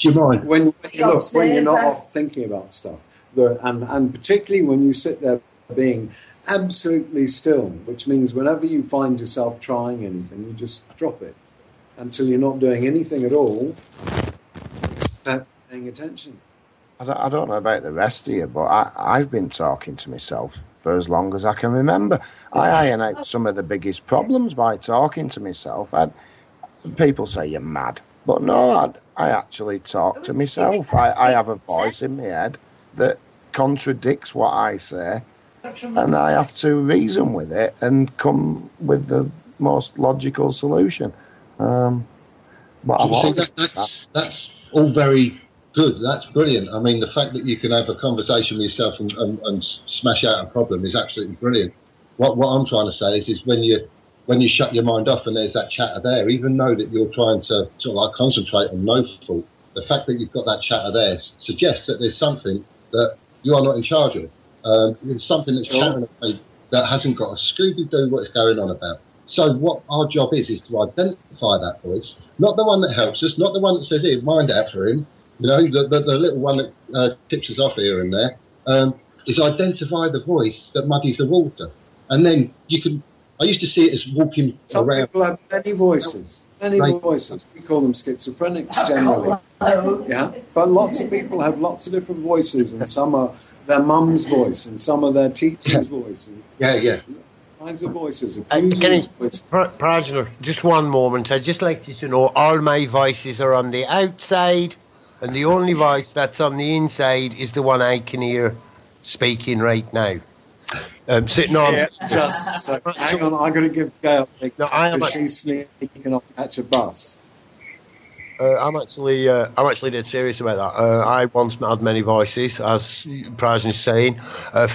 Do you mind? When you're not off thinking about stuff, and particularly when you sit there being absolutely still, which means whenever you find yourself trying anything, you just drop it until you're not doing anything at all except paying attention. I don't know about the rest of you, but I've been talking to myself for as long as I can remember. I iron out some of the biggest problems by talking to myself. People say you're mad, but no, I actually talk to myself. I have a voice in my head that contradicts what I say, and I have to reason with it and come with the most logical solution. But that's all very good. That's brilliant. I mean, the fact that you can have a conversation with yourself and smash out a problem is absolutely brilliant. What I'm trying to say is when you shut your mind off and there's that chatter there, even though that you're trying to sort of like concentrate on no fault, the fact that you've got that chatter there suggests that there's something that you are not in charge of. It's something that's chattering away that hasn't got a Scooby-Doo what it's going on about. So what our job is to identify that voice, not the one that helps us, not the one that says, here, mind out for him, you know, the little one that tips us off here and there, is identify the voice that muddies the water. And then you can, I used to see it as walking Some around. people have many voices. Many voices. We call them schizophrenics generally. Yeah, but lots of people have lots of different voices, and some are their mum's voice, and some are their teacher's voices. Yeah. Kinds of voices. Prajna, just one moment. I'd just like you to know all my voices are on the outside, and the only voice that's on the inside is the one I can hear speaking right now. Sitting on. Yeah, just so, hang on. I'm going to give Gail because she's sneaking off to catch a bus. I'm actually dead serious about that. I once had many voices, as Prajna is saying.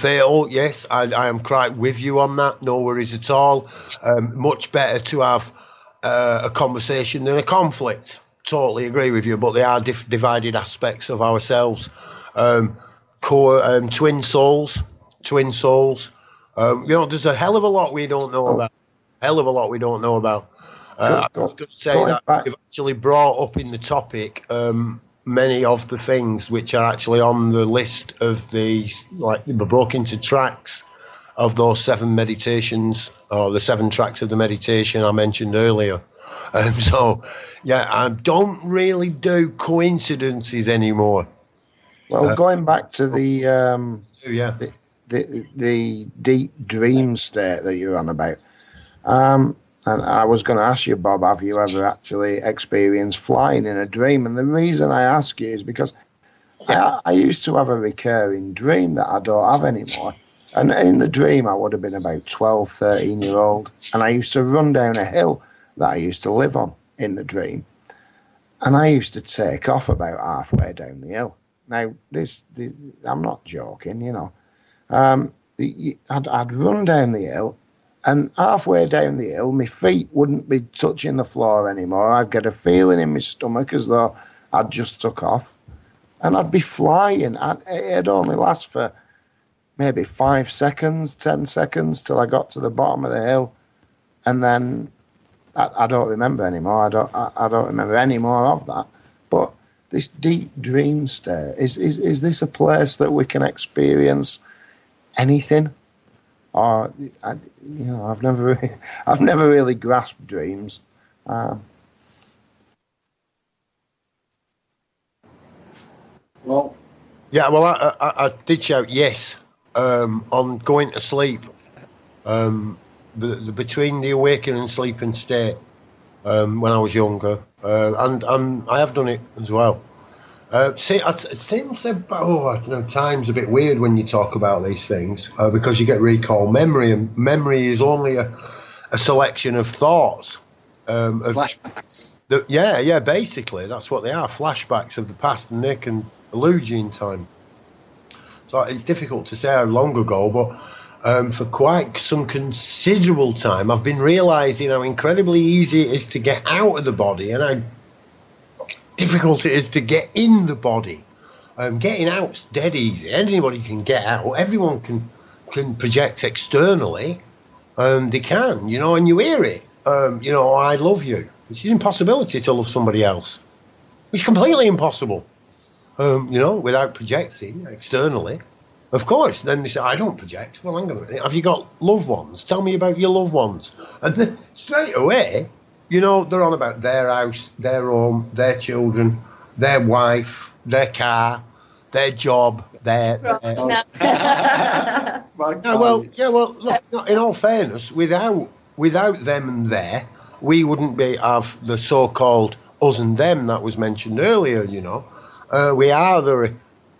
Fatal, yes, I am quite with you on that. No worries at all. Much better to have a conversation than a conflict. Totally agree with you, but they are divided aspects of ourselves. Twin souls. You know, there's a hell of a lot we don't know about. I was going to say that we've actually brought up in the topic many of the things which are actually on the list of the, like, we broke into tracks of those 7 meditations, or the 7 tracks of the meditation I mentioned earlier. So, yeah, I don't really do coincidences anymore. Well, going back to the deep dream state that you're on about, and I was going to ask you, Bob, have you ever actually experienced flying in a dream? And the reason I ask you is because I used to have a recurring dream that I don't have anymore. And in the dream, I would have been about 12, 13-year-old. And I used to run down a hill that I used to live on in the dream. And I used to take off about halfway down the hill. Now, I'm not joking, you know. I'd run down the hill, and halfway down the hill, my feet wouldn't be touching the floor anymore. I'd get a feeling in my stomach as though I'd just took off, and I'd be flying. It'd only last for maybe 5 seconds, 10 seconds till I got to the bottom of the hill, and then I don't remember anymore. I don't remember any more of that. But this deep dream state, is this a place that we can experience anything? Or I've never really grasped dreams. Well, I did shout yes on going to sleep. Between the awakening and sleeping state when I was younger, and I have done it as well. Since about, time's a bit weird when you talk about these things because you get recall memory, and memory is only a selection of thoughts. Flashbacks. Basically, that's what they are, flashbacks of the past, and they can elude you in time. So it's difficult to say how long ago, but for quite some considerable time, I've been realising how incredibly easy it is to get out of the body, and how difficult it is to get in the body. Getting out's dead easy. Anybody can get out. Everyone can project externally. They can, and you hear it. I love you. It's an impossibility to love somebody else. It's completely impossible. Without projecting externally. Of course, then they say, I don't project. Well, hang on a minute. Have you got loved ones? Tell me about your loved ones. And then straight away, they're on about their house, their home, their children, their wife, their car, their job, their My No, well, look, no, in all fairness, without them and there, we wouldn't be have the so-called us and them that was mentioned earlier. We are the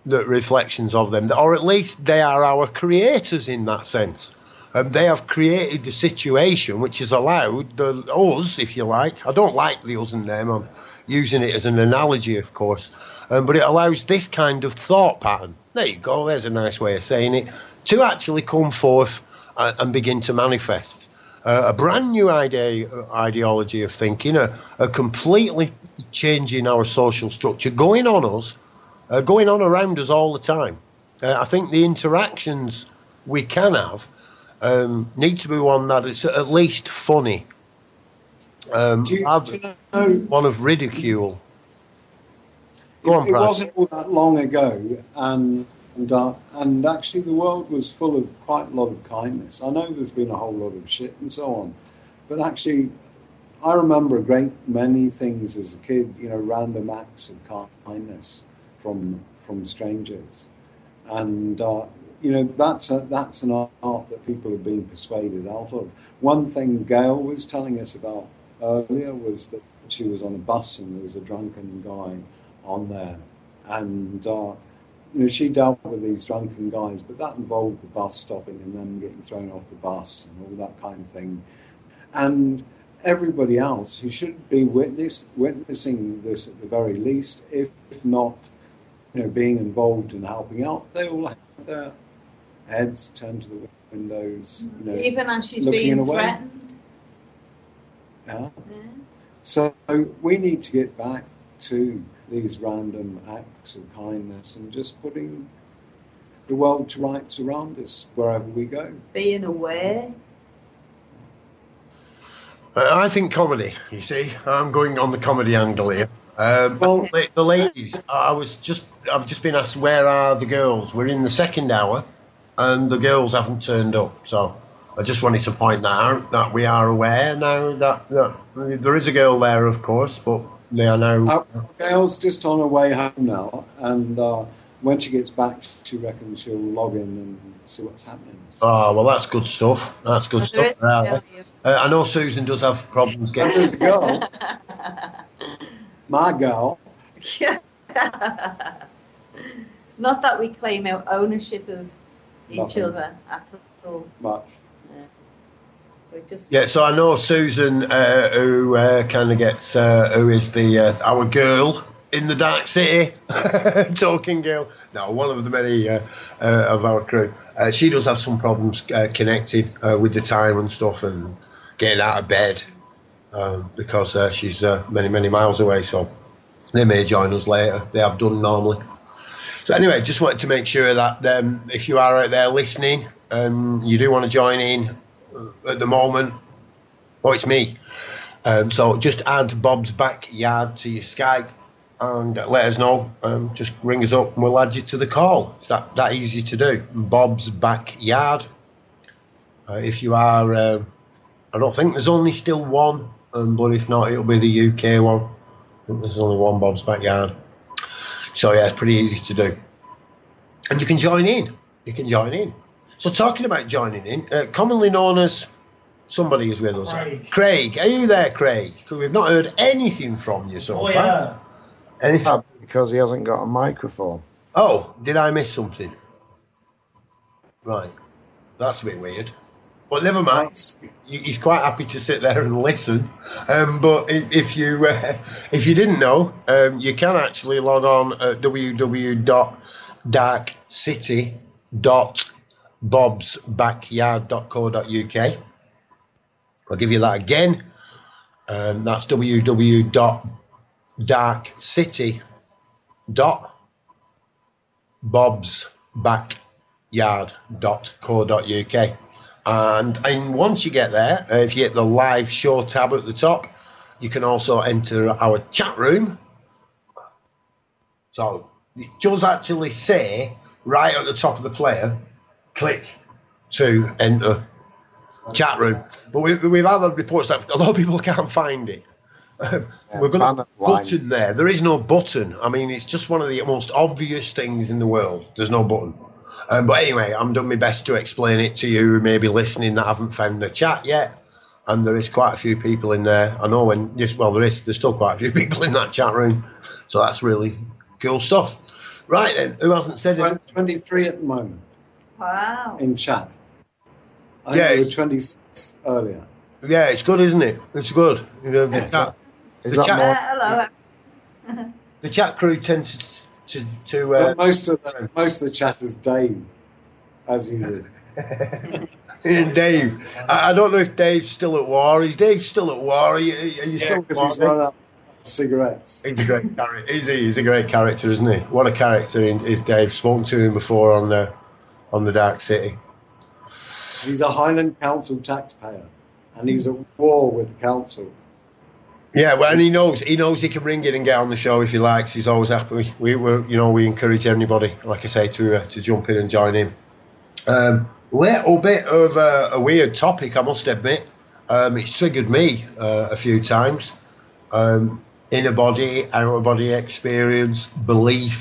reflections of them, or at least they are our creators in that sense. They have created the situation which has allowed us, if you like. I don't like the us and them. I'm using it as an analogy, of course, but it allows this kind of thought pattern. There you go. There's a nice way of saying it. To actually come forth and begin to manifest a brand new ideology of thinking, a completely changing our social structure, going on around us all the time. I think the interactions we can have need to be one that is at least funny, do you know, one of ridicule. it wasn't all that long ago, and actually the world was full of quite a lot of kindness. I know there's been a whole lot of shit and so on, but actually I remember a great many things as a kid, random acts of kindness from strangers. And that's an art that people have been persuaded out of. One thing Gail was telling us about earlier was that she was on a bus and there was a drunken guy on there, and she dealt with these drunken guys, but that involved the bus stopping and them getting thrown off the bus and all that kind of thing. And everybody else who should be witnessing this at the very least, if not, being involved in helping out, they all have their heads turned to the windows. Even as she's looking being away. threatened. Yeah. So we need to get back to these random acts of kindness and just putting the world to rights around us wherever we go. Being aware. I think comedy, you see. I'm going on the comedy angle here. The ladies, I've just been asked, where are the girls? We're in the second hour and the girls haven't turned up. So I just wanted to point that out, that we are aware now that there is a girl there, of course, but they are now... Gail's just on her way home now, and when she gets back, she reckons she'll log in and see what's happening. So. Oh, well, that's good stuff. That's good stuff. I know Susan does have problems getting... There's a girl. My girl. Not that we claim our ownership of each other at all. Much. Yeah, so I know Susan, who kind of gets, who is our girl in the Dark City, talking girl. No, one of the many of our crew. She does have some problems connecting with the time and stuff and getting out of bed because she's many, many miles away. So they may join us later. They have done normally. So anyway, just wanted to make sure that if you are out there listening, you do want to join in. At the moment, it's me. So just add Bob's Backyard to your Skype and let us know. Just ring us up and we'll add you to the call. It's that easy to do. Bob's Backyard. If you are, I don't think there's only still one, but if not, it'll be the UK one. I think there's only one Bob's Backyard. So yeah, it's pretty easy to do. And you can join in. So talking about joining in, commonly known as somebody is with us. Craig, are you there, Craig? Because we've not heard anything from you so far. Yeah. Anything? Because he hasn't got a microphone. Oh, did I miss something? Right, that's a bit weird. But never mind. He's quite happy to sit there and listen. But if you didn't know, you can actually log on at www.darkcity.bobsbackyard.co.uk. I'll give you that again. That's www.darkcity.bobsbackyard.co.uk. And once you get there, if you hit the live show tab at the top, you can also enter our chat room. So it does actually say right at the top of the player, click to enter chat room. But we've had reports that a lot of people can't find it. We've got ban a of lines. button there. There is no button. I mean, it's just one of the most obvious things in the world. There's no button. But anyway, I'm doing my best to explain it to you who may be listening that haven't found the chat yet. And there is quite a few people in there. I know there's still quite a few people in that chat room. So that's really cool stuff. Right then, who hasn't said it? 23 at the moment Wow. in chat. I think there were 26 earlier. Yeah, it's good, isn't it? It's good. You know, the chat, Is the that chat- more? Hello. the chat crew tends to But most of the chat is Dave, as usual. Dave. I don't know if Dave's still at war. Is Dave still at war? Are you Yeah, still at because war, he's Dave? run out of cigarettes. He's a great character. He's a great character, isn't he? What a character is Dave. Spoken to him before on the Dark City. He's a Highland Council taxpayer, and he's at war with the council. Yeah, well, and he knows he can ring in and get on the show if he likes. He's always happy. We encourage anybody, like I say, to jump in and join in. Little bit of a weird topic, I must admit. It's triggered me a few times. Inner body, outer body experience, belief.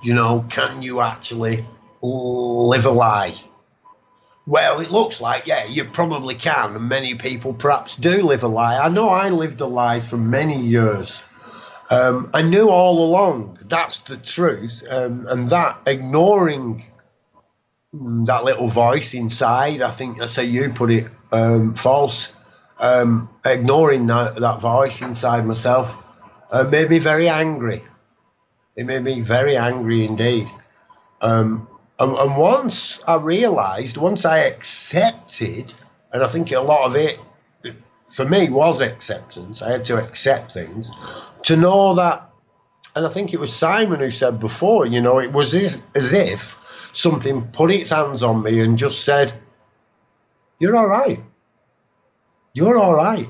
Can you actually live a lie? Well, it looks like, yeah, you probably can, and many people perhaps do live a lie. I know I lived a lie for many years. I knew all along that's the truth, and that ignoring that little voice inside, I think that's how you put it, false, ignoring that voice inside myself made me very angry. It made me very angry indeed. And once I realised, once I accepted, and I think a lot of it, for me, was acceptance. I had to accept things. To know that, and I think it was Simon who said before, it was as if something put its hands on me and just said, you're all right. You're all right.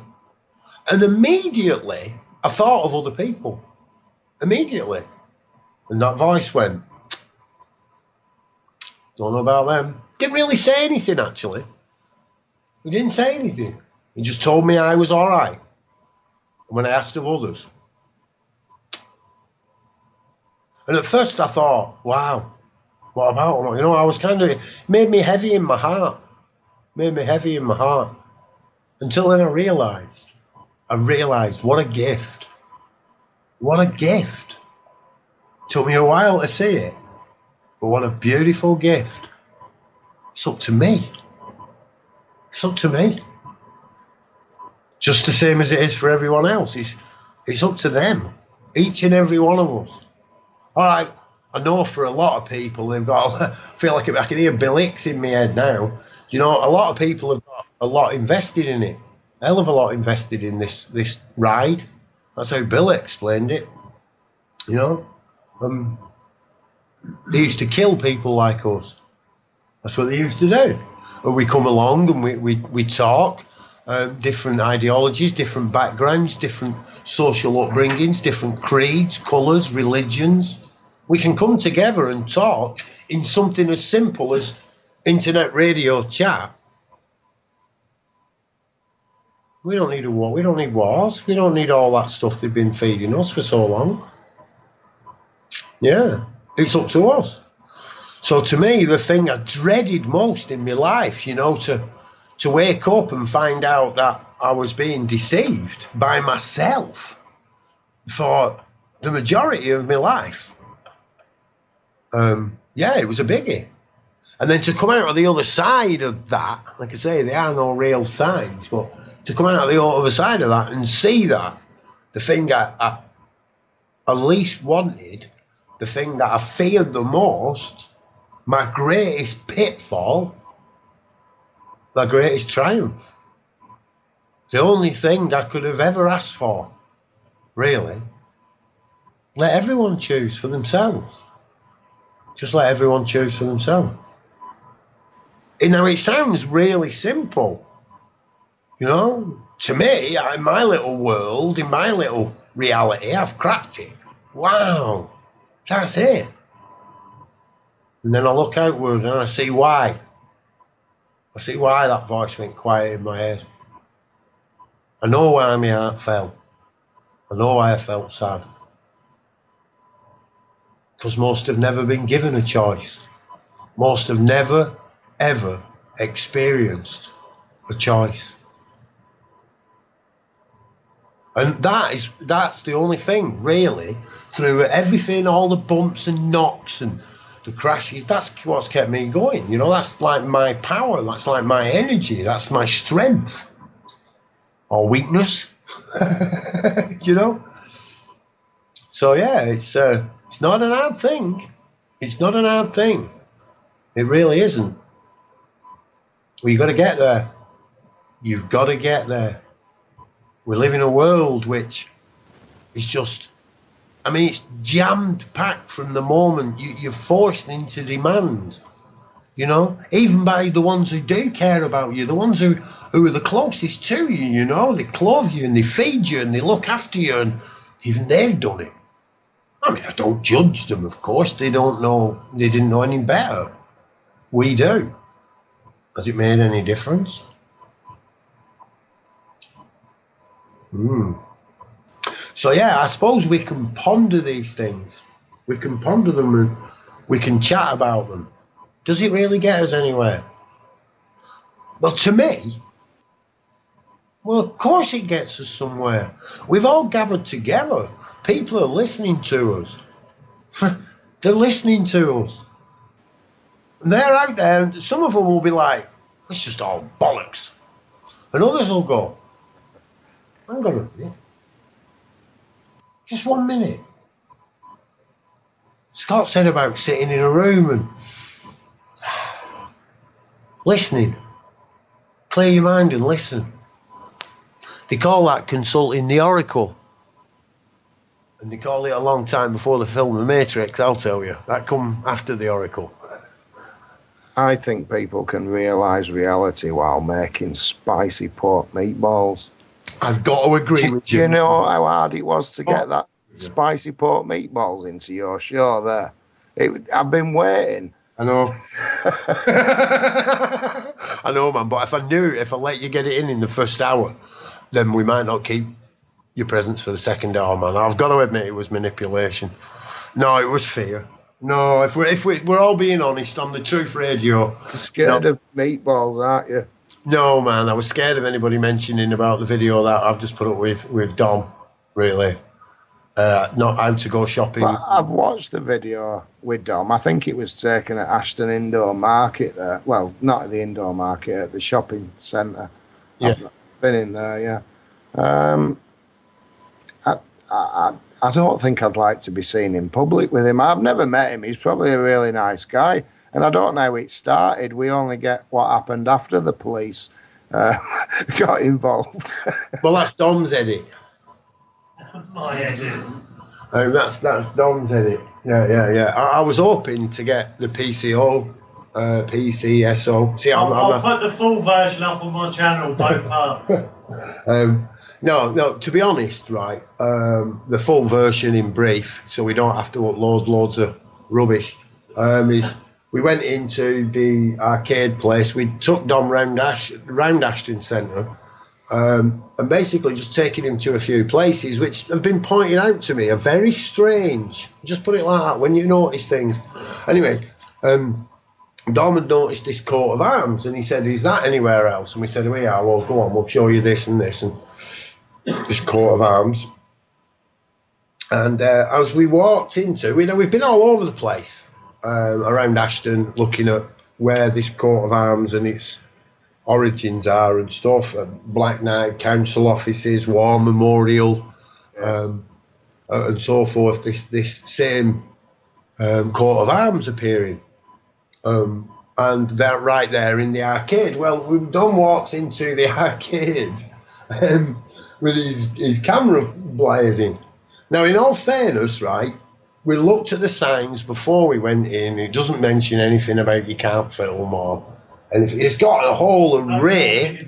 And immediately, I thought of other people. Immediately. And that voice went, don't know about them. Didn't really say anything, actually. He didn't say anything. He just told me I was all right. And when I asked of others. And at first I thought, wow, what about them? I was it made me heavy in my heart. Until then I realised what a gift. What a gift. Took me a while to see it. But what a beautiful gift. It's up to me. It's up to me. Just the same as it is for everyone else. It's up to them. Each and every one of us. All right, I know for a lot of people, they've got, I feel like I can hear Bill Hicks in my head now. A lot of people have got a lot invested in it. A hell of a lot invested in this ride. That's how Bill explained it. They used to kill people like us. That's what they used to do. And we come along and we talk, different ideologies, different backgrounds, different social upbringings, different creeds, colours, religions. We can come together and talk in something as simple as internet radio chat. We don't need a war. We don't need wars. We don't need all that stuff they've been feeding us for so long. Yeah. It's up to us. So to me, the thing I dreaded most in my life, to wake up and find out that I was being deceived by myself for the majority of my life. It was a biggie. And then to come out of the other side of that, like I say, there are no real sides, but to come out of the other side of that and see that the thing I least wanted, the thing that I feared the most, my greatest pitfall, my greatest triumph. The only thing I could have ever asked for, really. Let everyone choose for themselves. Just let everyone choose for themselves. Now, it sounds really simple. To me, in my little world, in my little reality, I've cracked it. Wow. That's it. And then I look outward and I see why. I see why that voice went quiet in my head. I know why my heart fell. I know why I felt sad. Because most have never been given a choice. Most have never, ever experienced a choice. And that's the only thing, really, through everything, all the bumps and knocks and the crashes, that's what's kept me going. You know, that's like my power, that's like my energy, that's my strength. Or weakness. You know? So yeah, it's not an hard thing. It's not an hard thing. It really isn't. Well, you've got to get there. You've got to get there. We live in a world which is just, I mean, it's jammed packed from the moment you're forced into demand. You know, even by the ones who do care about you, the ones who are the closest to you, you know, they clothe you and they feed you and they look after you, and even they've done it. I mean, I don't judge them, of course. They didn't know any better. We do. Has it made any difference? So yeah, I suppose we can ponder these things. We can ponder them and we can chat about them. Does it really get us anywhere? Well, to me, well, of course it gets us somewhere. We've all gathered together. People are listening to us. They're listening to us. And they're out there, and some of them will be like, it's just all bollocks. And others will go, hang on a minute. Just 1 minute. Scott said about sitting in a room and listening. Clear your mind and listen. They call that consulting the oracle. And they call it a long time before the film The Matrix, I'll tell you. That come after the oracle. I think people can realise reality while making spicy pork meatballs. I've got to agree with Do you. you know how hard it was to get that spicy pork meatballs into your show there? I've been waiting. I know. I know, man, but if I let you get it in the first hour, then we might not keep your presents for the second hour, man. I've got to admit it was manipulation. No, it was fear. No, if we're all being honest on the Truth Radio. You're scared of meatballs, aren't you? No, man, I was scared of anybody mentioning about the video that I've just put up with Dom, really. Not how to go shopping. But I've watched the video with Dom. I think it was taken at Ashton Indoor Market there. Well, not at the Indoor Market, at the shopping centre. Yeah. I've been in there, yeah. I don't think I'd like to be seen in public with him. I've never met him. He's probably a really nice guy. And I don't know how it started. We only get what happened after the police got involved. Well, that's Dom's edit. My edit. That's Dom's edit. Yeah. I was hoping to get the PCO, PCSO. See, I'll put the full version up on my channel, both parts. No, to be honest, right, the full version in brief, so we don't have to upload loads of rubbish, is we went into the arcade place, we took Dom round Ashton Centre, and basically just taking him to a few places which have been pointed out to me are very strange. Just put it like that, when you notice things. Anyway, Dom had noticed this coat of arms, and he said, is that anywhere else? And we said, oh yeah, well, go on, we'll show you this and this, and this coat of arms. And as we walked into, we've been all over the place around Ashton, looking at where this coat of arms and its origins are and stuff. Black Knight, council offices, War Memorial, and so forth. This same coat of arms appearing, and they're right there in the arcade. Well, Don walks into the arcade with his camera blazing. Now, in all fairness, right, we looked at the signs before we went in. It doesn't mention anything about you can't film and it's got a whole array.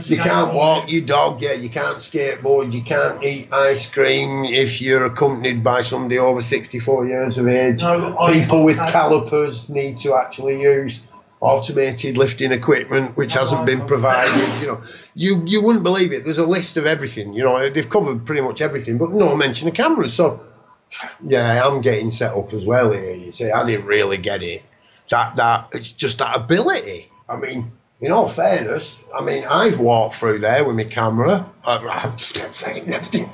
You can't walk your dog, you can't skateboard, you can't eat ice cream if you're accompanied by somebody over 64 years of age. People with calipers need to actually use automated lifting equipment which hasn't been provided. You wouldn't believe it. There's a list of everything. They've covered pretty much everything, but no mention of cameras. So yeah, I'm getting set up as well here. You see, I didn't really get it. That it's just that ability. I mean, in all fairness, I've walked through there with my camera. I'm just saying everything,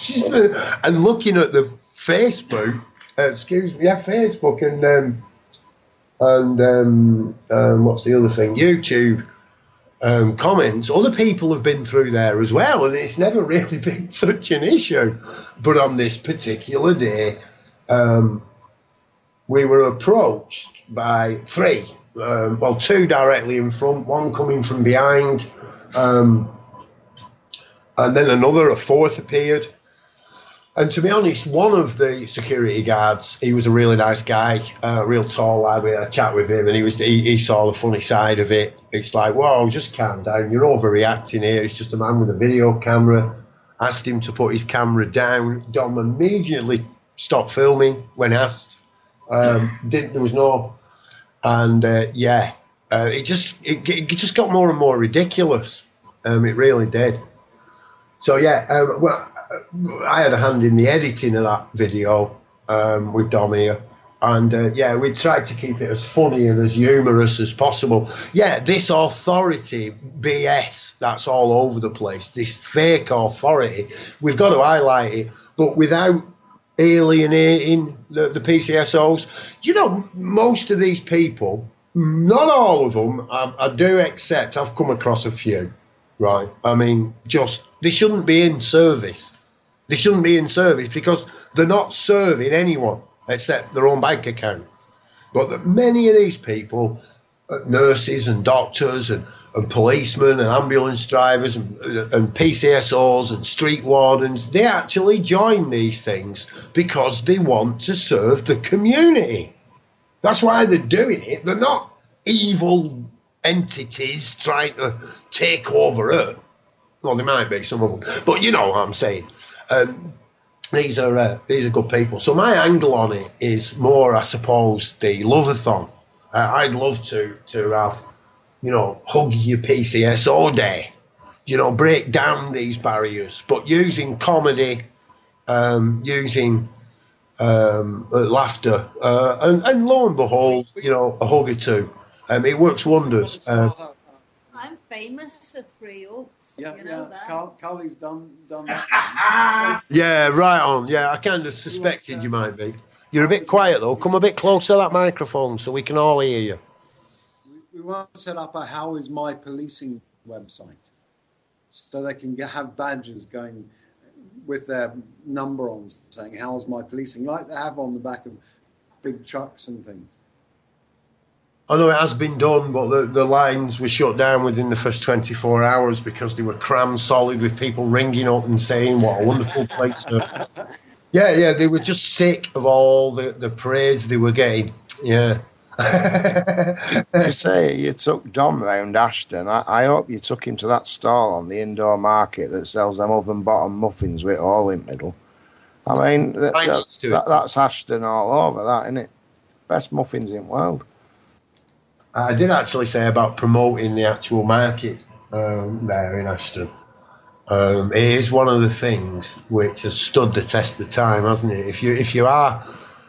and looking at the Facebook. Facebook and what's the other thing? YouTube comments. Other people have been through there as well, and it's never really been such an issue. But on this particular day, we were approached by three. Two directly in front, one coming from behind, and then a fourth appeared. And to be honest, one of the security guards, he was a really nice guy, real tall lad. We had a chat with him, and he saw the funny side of it. It's like, whoa, just calm down. You're overreacting here. It's just a man with a video camera. Asked him to put his camera down. Dom immediately stopped filming when asked. There was no, and it just got more and more ridiculous. It really did. So I had a hand in the editing of that video with Dom here, and we tried to keep it as funny and as humorous as possible. Yeah, this authority BS, that's all over the place. This fake authority, we've got to highlight it, but without alienating the PCSOs. Most of these people, not all of them, I do accept, I've come across a few, right? They shouldn't be in service. They shouldn't be in service because they're not serving anyone except their own bank account. But many of these people, nurses and doctors and policemen and ambulance drivers and PCSOs and street wardens, they actually join these things because they want to serve the community. That's why they're doing it. They're not evil entities trying to take over Earth. Well, they might be, some of them. But you know what I'm saying. These are good people. So my angle on it is more, I suppose, the love-a-thon. I'd love to have, hug your PCSO day, break down these barriers, but using comedy, using laughter, and lo and behold, a hug or two. It works wonders. I'm famous for free hugs. Yeah, that. Carly's done that. Yeah, right on. Yeah, I kind of suspected you might be. You're a bit quiet though. Come a bit closer to that microphone so we can all hear you. We want to set up a How Is My Policing website so they can have badges going with their number on saying How Is My Policing, like they have on the back of big trucks and things. I know it has been done, but the lines were shut down within the first 24 hours because they were crammed solid with people ringing up and saying what a wonderful place to... Yeah, they were just sick of all the praise they were getting. Yeah. You say you took Dom round Ashton. I hope you took him to that stall on the indoor market that sells them oven bottom muffins with all in the middle. That's Ashton all over, that, isn't it? Best muffins in the world. I did actually say about promoting the actual market there in Ashton. It is one of the things which has stood the test of time, hasn't it? If you are,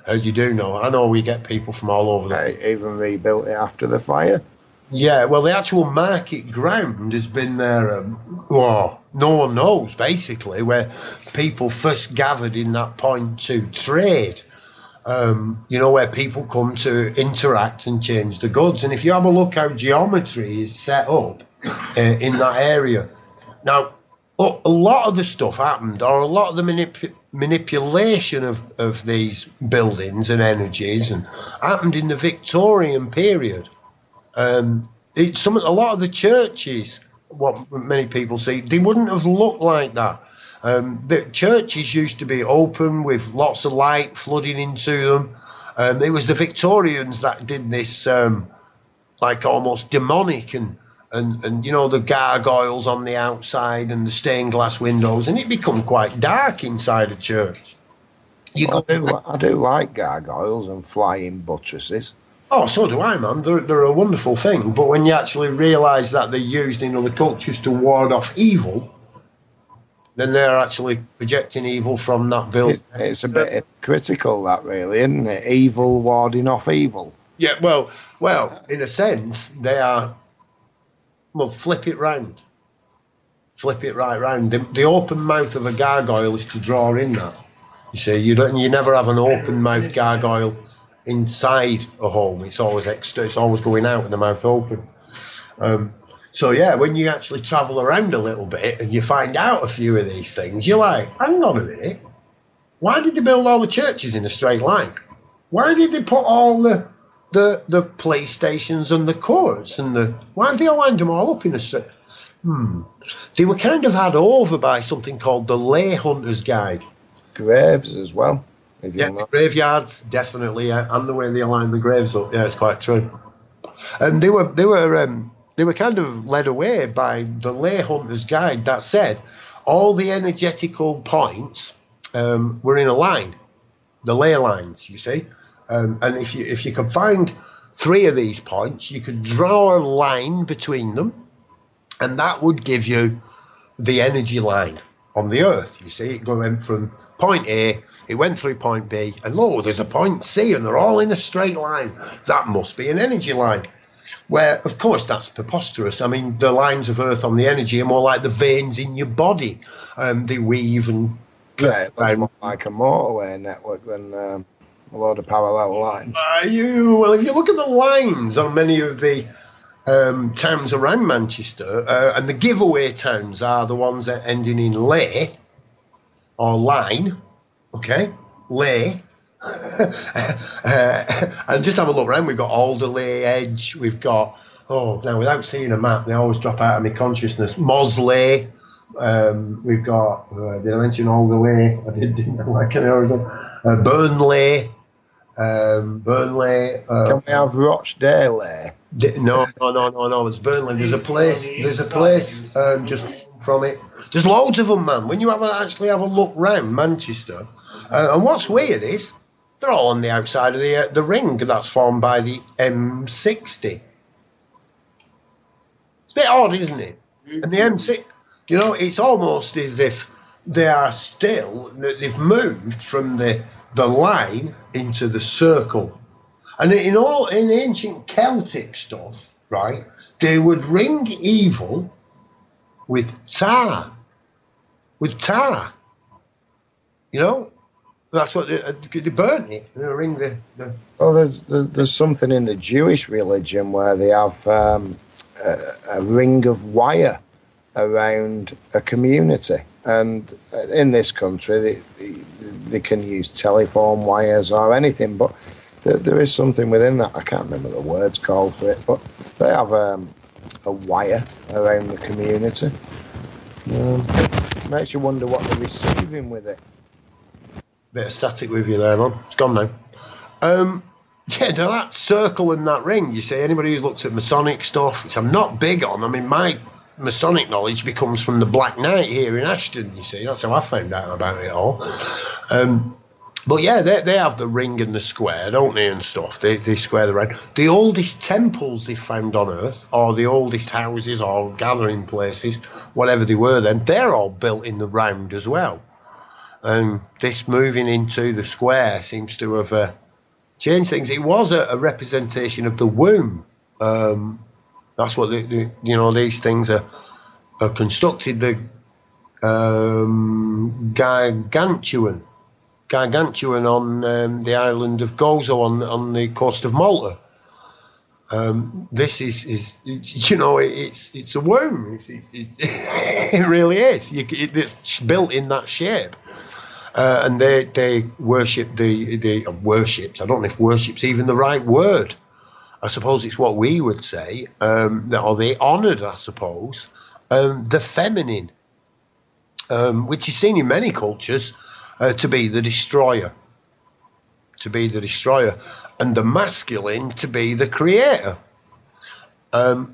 as you do know, I know we get people from all over the place. Even rebuilt it after the fire. Yeah, well, the actual market ground has been there, no one knows, basically, where people first gathered in that point to trade. Where people come to interact and change the goods. And if you have a look how geometry is set up in that area. Now, a lot of the stuff happened, or a lot of the manipulation of these buildings and energies happened in the Victorian period. A lot of the churches, what many people see, they wouldn't have looked like that. The churches used to be open with lots of light flooding into them. It was the Victorians that did this, like almost demonic and the gargoyles on the outside and the stained glass windows, and it become quite dark inside a church. I do like gargoyles and flying buttresses. Oh, so do I, man. They're a wonderful thing. But when you actually realise that they're used in other cultures to ward off evil, then they're actually projecting evil from that building. It's a bit critical, that really, isn't it? Evil warding off evil. Yeah, well, in a sense, they are. Well, flip it round. Flip it right round. The open mouth of a gargoyle is to draw in that. You see, you never have an open mouth gargoyle inside a home. It's always it's always going out with the mouth open. So yeah, when you actually travel around a little bit and you find out a few of these things, you're like, hang on a minute. Why did they build all the churches in a straight line? Why did they put all the police stations and the courts and why did they lined them all up in a straight? They were kind of had over by something called the Lay Hunter's Guide. Graves as well. Yeah, graveyards, definitely, and the way they align the graves up. Yeah, it's quite true. And they were kind of led away by the Lay Hunter's Guide that said all the energetical points were in a line, the ley lines, you see. And if you could find 3 of these points, you could draw a line between them, and that would give you the energy line on the Earth. You see, it went from point A, it went through point B, and lo, there's a point C, and they're all in a straight line. That must be an energy line. Where, of course, that's preposterous. I mean, the lines of Earth on the energy are more like the veins in your body. They weave and... Yeah, it looks more like a motorway network than a load of parallel lines. Well, if you look at the lines on many of the towns around Manchester, and the giveaway towns are the ones that ending in lay, or line, okay, lay. And just have a look around. We've got Alderley, Edge. We've got now without seeing a map, they always drop out of my consciousness. Mosley. We've got. Did I mention Alderley? I didn't. I can Burnley. Burnley. Can we have Rochdale? No. It's Burnley. There's a place just from it. There's loads of them, man. When you actually have a look round Manchester, and what's weird is they're all on the outside of the ring that's formed by the M60. It's a bit odd, isn't it? And the M6, it's almost as if they've moved from the line into the circle. And in ancient Celtic stuff, right, they would ring evil with tar. With tar. That's what they burnt it. They ring the. Well, there's something in the Jewish religion where they have a ring of wire around a community, and in this country they can use telephone wires or anything, but there is something within that. I can't remember the words called for it, but they have a wire around the community. Makes you wonder what they're receiving with it. Bit of static with you there, man. It's gone now. Now that circle and that ring, you see, anybody who's looked at Masonic stuff, which I'm not big on, I mean, my Masonic knowledge becomes from the Black Knight here in Ashton, you see. That's how I found out about it all. But yeah, they have the ring and the square, don't they, and stuff. They square the ring. The oldest temples they found on Earth, or the oldest houses or gathering places, whatever they were then, they're all built in the round as well. And this moving into the square seems to have changed things. It was a representation of the womb. That's what these things are constructed. The gargantuan on the island of Gozo on the coast of Malta. This is it's a womb. It really is. It's built in that shape. And they worship worshipped. I don't know if worship's even the right word. I suppose it's what we would say, or they honoured, I suppose, the feminine, which is seen in many cultures to be the destroyer. And the masculine to be the creator. I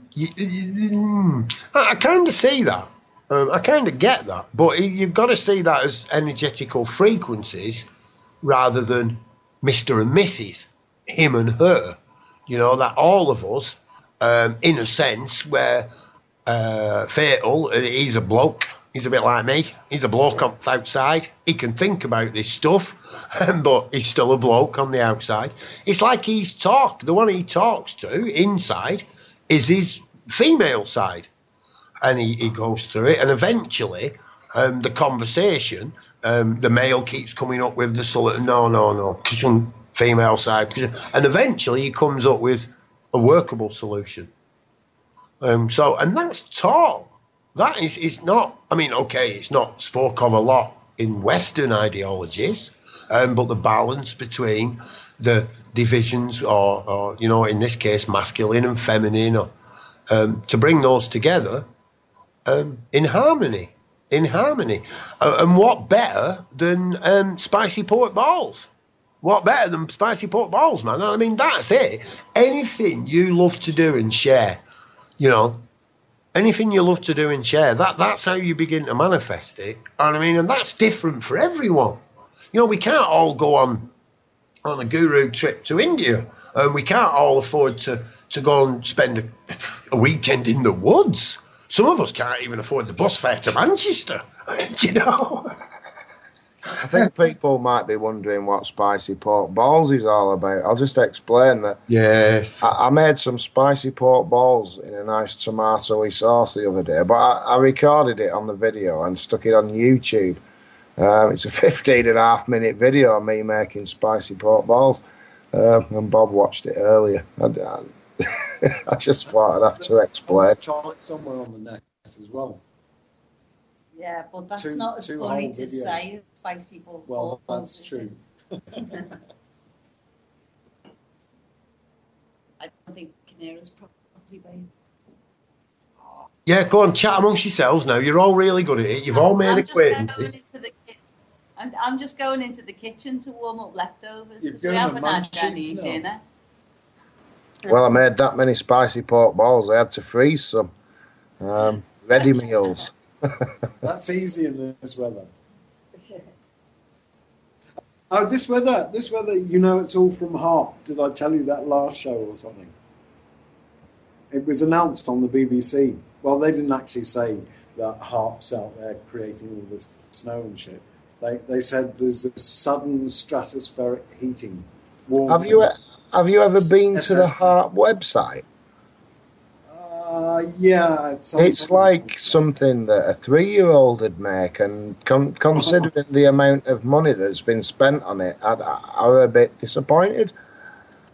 kind of see that. I kind of get that, but you've got to see that as energetical frequencies rather than Mr. and Mrs., him and her. You know, that all of us, in a sense, where Fatal, he's a bloke. He's a bit like me. He's a bloke on the outside. He can think about this stuff, but he's still a bloke on the outside. It's like the one he talks to inside is his female side. And he goes through it, and eventually the conversation, the male keeps coming up with the solution, no, female side. And eventually he comes up with a workable solution. And that's taught. That is not, I mean, okay, it's not spoke of a lot in Western ideologies, but the balance between the divisions, or you know, in this case, masculine and feminine, or, to bring those together in harmony. And what better than spicy pork balls? What better than spicy pork balls, man? I mean, that's it. Anything you love to do and share, you know, anything you love to do and share, that's how you begin to manifest it. And I mean, and that's different for everyone. You know, we can't all go on a guru trip to India, and we can't all afford to go and spend a weekend in the woods. Some of us can't even afford the bus fare to Manchester, you know. I think people might be wondering what spicy pork balls is all about. I'll just explain that. Yes. I made some spicy pork balls in a nice tomatoey sauce the other day, but I recorded it on the video and stuck it on YouTube. It's a 15.5-minute video of me making spicy pork balls, and Bob watched it earlier. I just thought I'd have to explain. Let's try it somewhere on the net as well. Yeah, but that's not as funny to say as spicy pork. Well, that's true. I don't think Canera's probably made. Yeah, go on, chat amongst yourselves now. You're all really good at it. You've all made acquaintances. I'm just going into the kitchen to warm up leftovers because we You're haven't doing had the any munchies dinner. Well, I made that many spicy pork balls, I had to freeze some. Ready meals. That's easy in this weather. Oh, this weather, you know, it's all from Harp. Did I tell you that last show or something? It was announced on the BBC. Well, they didn't actually say that Harp's out there creating all this snow and shit. They said there's a sudden stratospheric heating. Have you ever been to the Harp website? Yeah. It's like something that a 3-year-old would make, and considering the amount of money that's been spent on it, I'm a bit disappointed.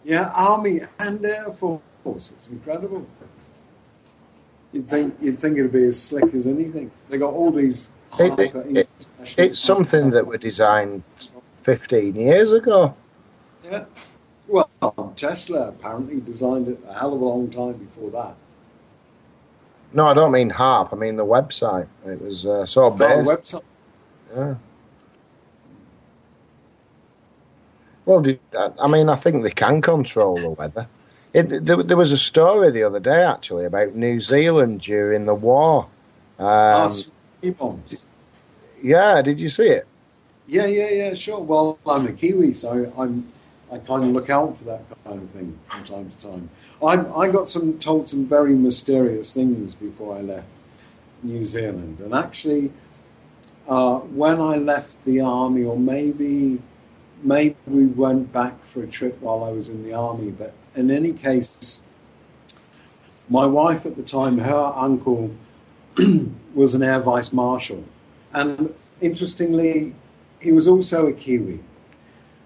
Yeah, Army and Air Force. It's incredible. You'd think it'd be as slick as anything. They got all these. It's something that were designed 15 years ago. Yeah. Well, Tesla apparently designed it a hell of a long time before that. No, I don't mean Harp. I mean the website. It was so based. Oh, the website. Yeah. Well, I mean, I think they can control the weather. There was a story the other day, actually, about New Zealand during the war. Bombs. Yeah, did you see it? Yeah, sure. Well, I'm a Kiwi, so I kind of look out for that kind of thing from time to time. I got told some very mysterious things before I left New Zealand, and actually, when I left the army, or maybe we went back for a trip while I was in the army, but in any case, my wife at the time, her uncle was an air vice marshal, and interestingly, he was also a Kiwi.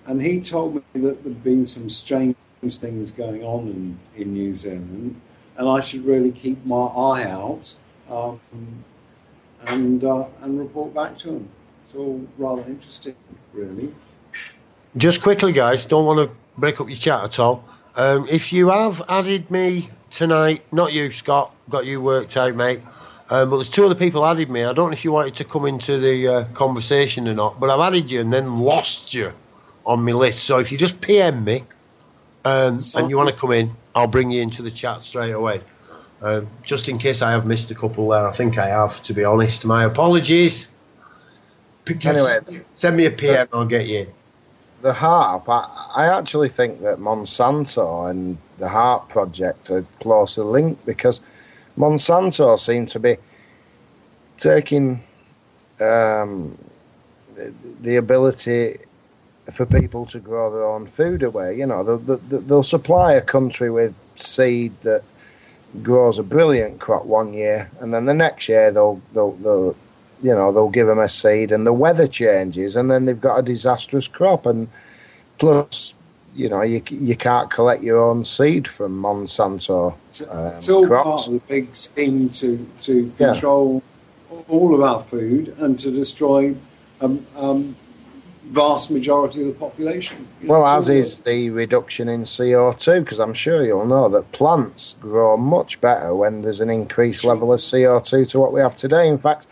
And he told me that there'd been some strange things going on in New Zealand, and I should really keep my eye out and report back to him. It's all rather interesting, really. Just quickly, guys, don't want to break up your chat at all. If you have added me tonight, not you, Scott, got you worked out, mate. But there's 2 other people added me. I don't know if you wanted to come into the conversation or not, but I've added you and then lost you on my list. So if you just PM me and you want to come in, I'll bring you into the chat straight away. Just in case I have missed a couple there. I think I have, to be honest. My apologies. Anyway, send me a PM, I'll get you in. The Harp, I actually think that Monsanto and the Heart Project are closely linked, because Monsanto seem to be taking the ability for people to grow their own food away. You know, they'll supply a country with seed that grows a brilliant crop one year, and then the next year they'll give them a seed, and the weather changes, and then they've got a disastrous crop. And plus, you know, you can't collect your own seed from Monsanto. It's all crops. part of the big scheme to control all of our food and to destroy vast majority of the population. Well, as is the reduction in CO2, because I'm sure you'll know that plants grow much better when there's an increased level of CO2 to what we have today. In fact,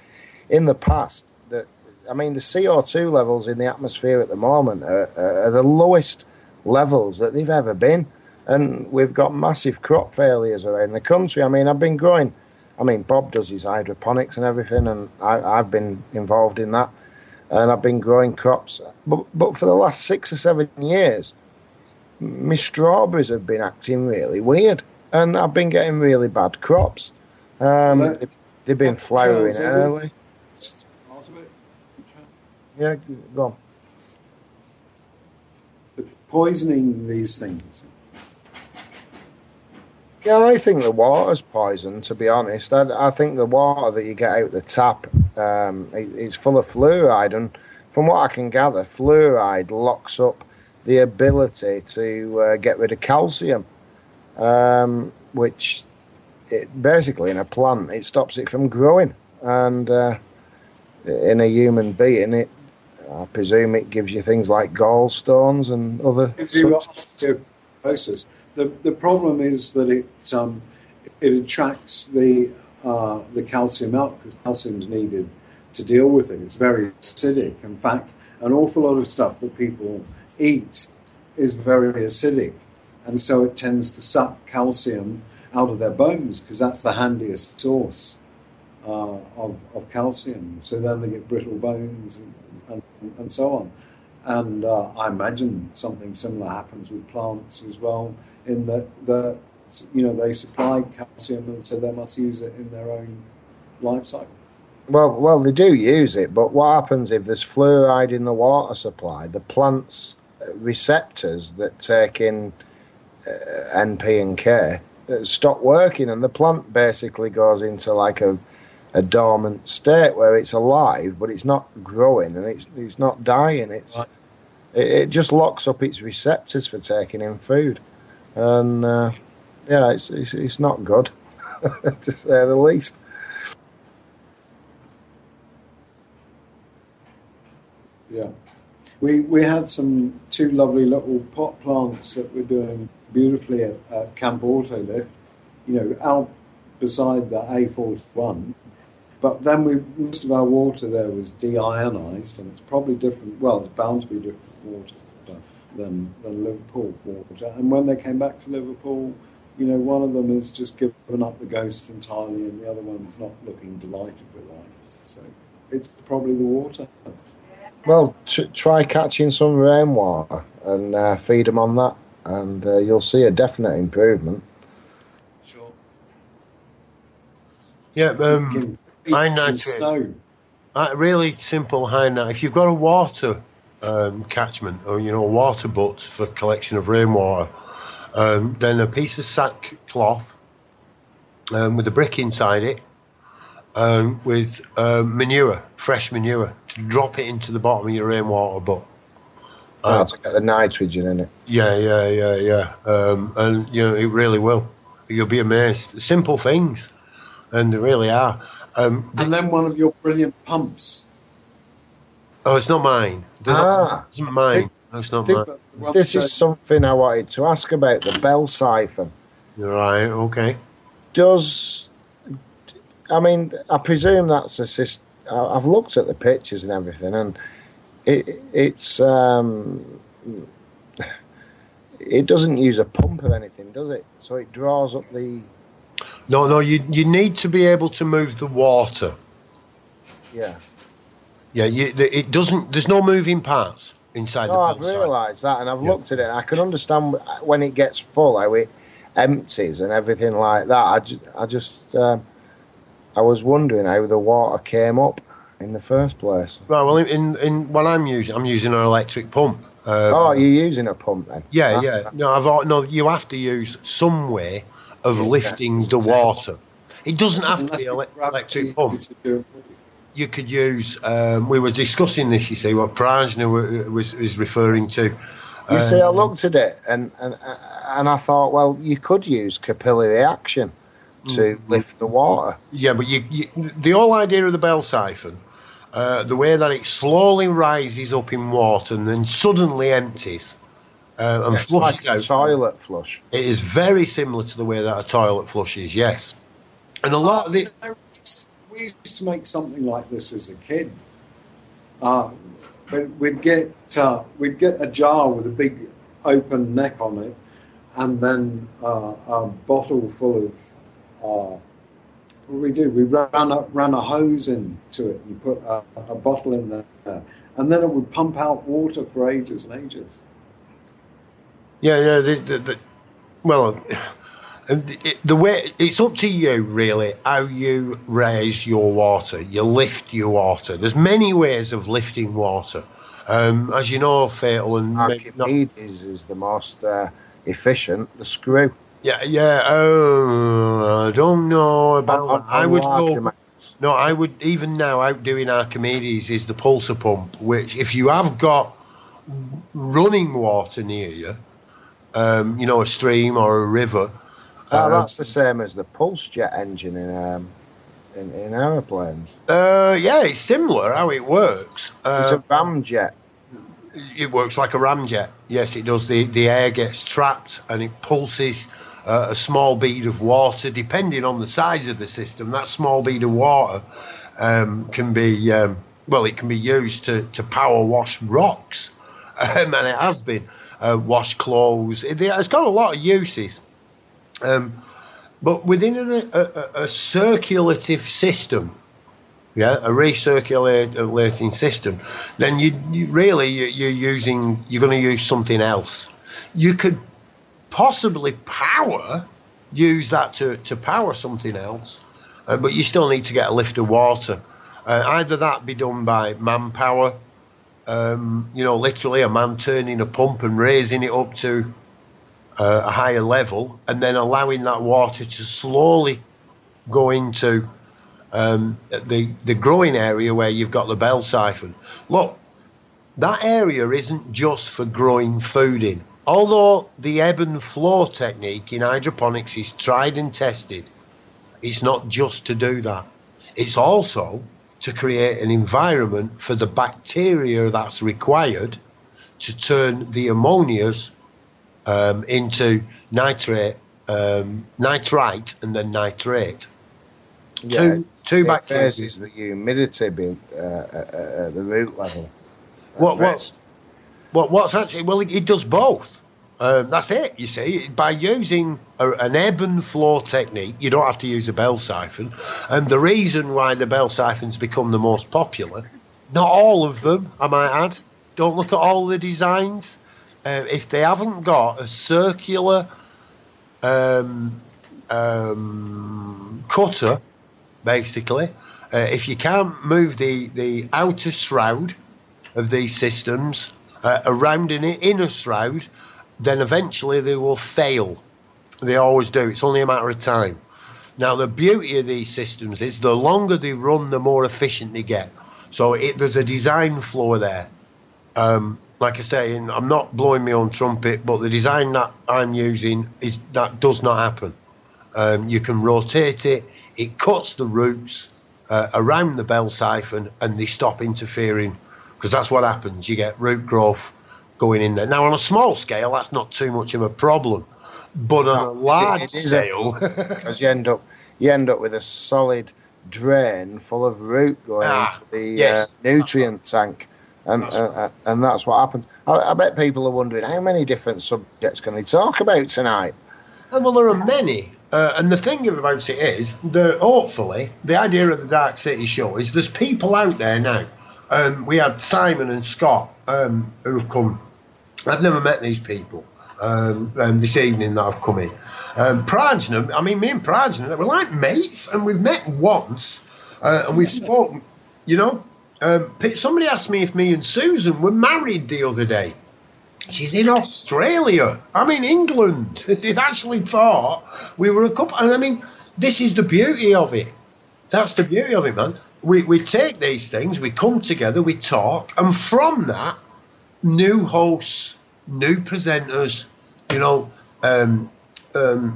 in the past, the CO2 levels in the atmosphere at the moment are the lowest levels that they've ever been, and we've got massive crop failures around the country. I mean, Bob does his hydroponics and everything, and I've been involved in that, and I've been growing crops. But for the last 6 or 7 years, my strawberries have been acting really weird, and I've been getting really bad crops. They've been flowering early. Yeah, go on. Poisoning these things. Yeah, I think the water's poison, to be honest. I think the water that you get out the tap is full of fluoride, and from what I can gather, fluoride locks up the ability to get rid of calcium, which basically in a plant, it stops it from growing. And in a human being, I presume it gives you things like gallstones and other... Gives you osteoporosis. The problem is that it attracts the calcium out, because calcium is needed to deal with it. It's very acidic. In fact, an awful lot of stuff that people eat is very acidic, and so it tends to suck calcium out of their bones, because that's the handiest source of calcium. So then they get brittle bones and so on. And I imagine something similar happens with plants as well, in that they supply calcium, and so they must use it in their own life cycle. Well, they do use it, but what happens if there's fluoride in the water supply? The plant's receptors that take in NP and K stop working, and the plant basically goes into like a dormant state where it's alive, but it's not growing and it's not dying. It just locks up its receptors for taking in food, and it's not good, to say the least. Yeah, we had two lovely little pot plants that were doing beautifully at Camp Autolift, out beside the A41. But then most of our water there was deionized, and it's probably different. Well, it's bound to be different water than Liverpool water. And when they came back to Liverpool, one of them has just given up the ghost entirely, and the other one's not looking delighted with life. So it's probably the water. Well, try catching some rainwater and feed them on that, and you'll see a definite improvement. Sure. Yeah, high nitrate. Really simple high nitrate. If you've got a water catchment, or water butts for collection of rainwater, then a piece of sackcloth with a brick inside it, with manure, fresh manure, to drop it into the bottom of your rainwater butt. To get the nitrogen in it. Yeah. And it really will. You'll be amazed. Simple things, and they really are. And then one of your brilliant pumps. Oh, it's not mine. It's not mine. That's not mine. This is something I wanted to ask about, the Bell siphon. Right, okay. I presume that's a system. I've looked at the pictures and everything, and it doesn't use a pump or anything, does it? So it draws up the... No, you need to be able to move the water. Yeah. Yeah, it doesn't. There's no moving parts inside No, the I've bell siphon. realised that, and I've Yeah. looked at it, and I can understand when it gets full how it empties and everything like that. I was wondering how the water came up in the first place. Right, well, in what I'm using an electric pump. Oh, you're using a pump then? Yeah, yeah. No, you have to use some way of lifting the water. It doesn't have to Unless be the electric gravity pump. to do it for you. You could use. We were discussing this. You see, what Prajna was referring to. You see, I looked at it and I thought, well, you could use capillary action to lift the water. Yeah, but the whole idea of the bell siphon, the way that it slowly rises up in water and then suddenly empties and It's like flushes a out. toilet flush. It is very similar to the way that a toilet flush is. Yes, and a lot of the. We used to make something like this as a kid. We'd get a jar with a big open neck on it, and then a bottle full of. What we do? We ran a hose into it. You put a bottle in there, and then it would pump out water for ages and ages. Yeah. The way it's up to you really how you raise your water, you lift your water. There's many ways of lifting water, as you know, Fatal and Archimedes is the most efficient. The screw. Yeah. Oh, I don't know about that. I would go. No, I would even now outdoing Archimedes is the pulsar pump, which if you have got running water near you, a stream or a river. That's the same as the pulse jet engine in aeroplanes. Yeah, it's similar how it works. It's a ramjet. It works like a ramjet. Yes, it does. The air gets trapped and it pulses a small bead of water. Depending on the size of the system, that small bead of water can be it can be used to power wash rocks, and it has been wash clothes. It's got a lot of uses. But within a circulative system, a recirculating system, then you're going to use something else. You could possibly use that to power something else, but you still need to get a lift of water. Either that be done by manpower, literally a man turning a pump and raising it up to a higher level, and then allowing that water to slowly go into the growing area where you've got the bell siphon. Look, that area isn't just for growing food in. Although the ebb and flow technique in hydroponics is tried and tested, it's not just to do that. It's also to create an environment for the bacteria that's required to turn the ammonias into nitrite and then nitrate. Yeah, two bacteria. Raises the humidity at the root level. What's actually? Well, it does both. That's it. You see, by using an ebb and flow technique, you don't have to use a bell siphon. And the reason why the bell siphons become the most popular, not all of them, I might add. Don't look at all the designs. If they haven't got a circular cutter, basically, if you can't move the outer shroud of these systems around an inner shroud, then eventually they will fail. They always do. It's only a matter of time. Now, the beauty of these systems is the longer they run, the more efficient they get. So there's a design flaw there. Like I say, I'm not blowing my own trumpet, but the design that I'm using that does not happen. You can rotate it. It cuts the roots around the bell siphon, and they stop interfering, because that's what happens. You get root growth going in there. Now, on a small scale, that's not too much of a problem, but on a large scale, because you end up with a solid drain full of root going into the nutrient tank. And that's what happens. I bet people are wondering, how many different subjects can we talk about tonight? Well, there are many. And the thing about it is that hopefully the idea of the Dark City show is there's people out there now we had Simon and Scott who have come. I've never met these people this evening that I've come in. Prajna, I mean, me and Prajna, we're like mates, and we've met once, and we've spoken, you know. Somebody asked me if me and Susan were married the other day. She's in Australia. I'm in England. It actually thought we were a couple. And I mean, this is the beauty of it. That's the beauty of it, man. We take these things, we come together, we talk, and from that, new hosts, new presenters, you know,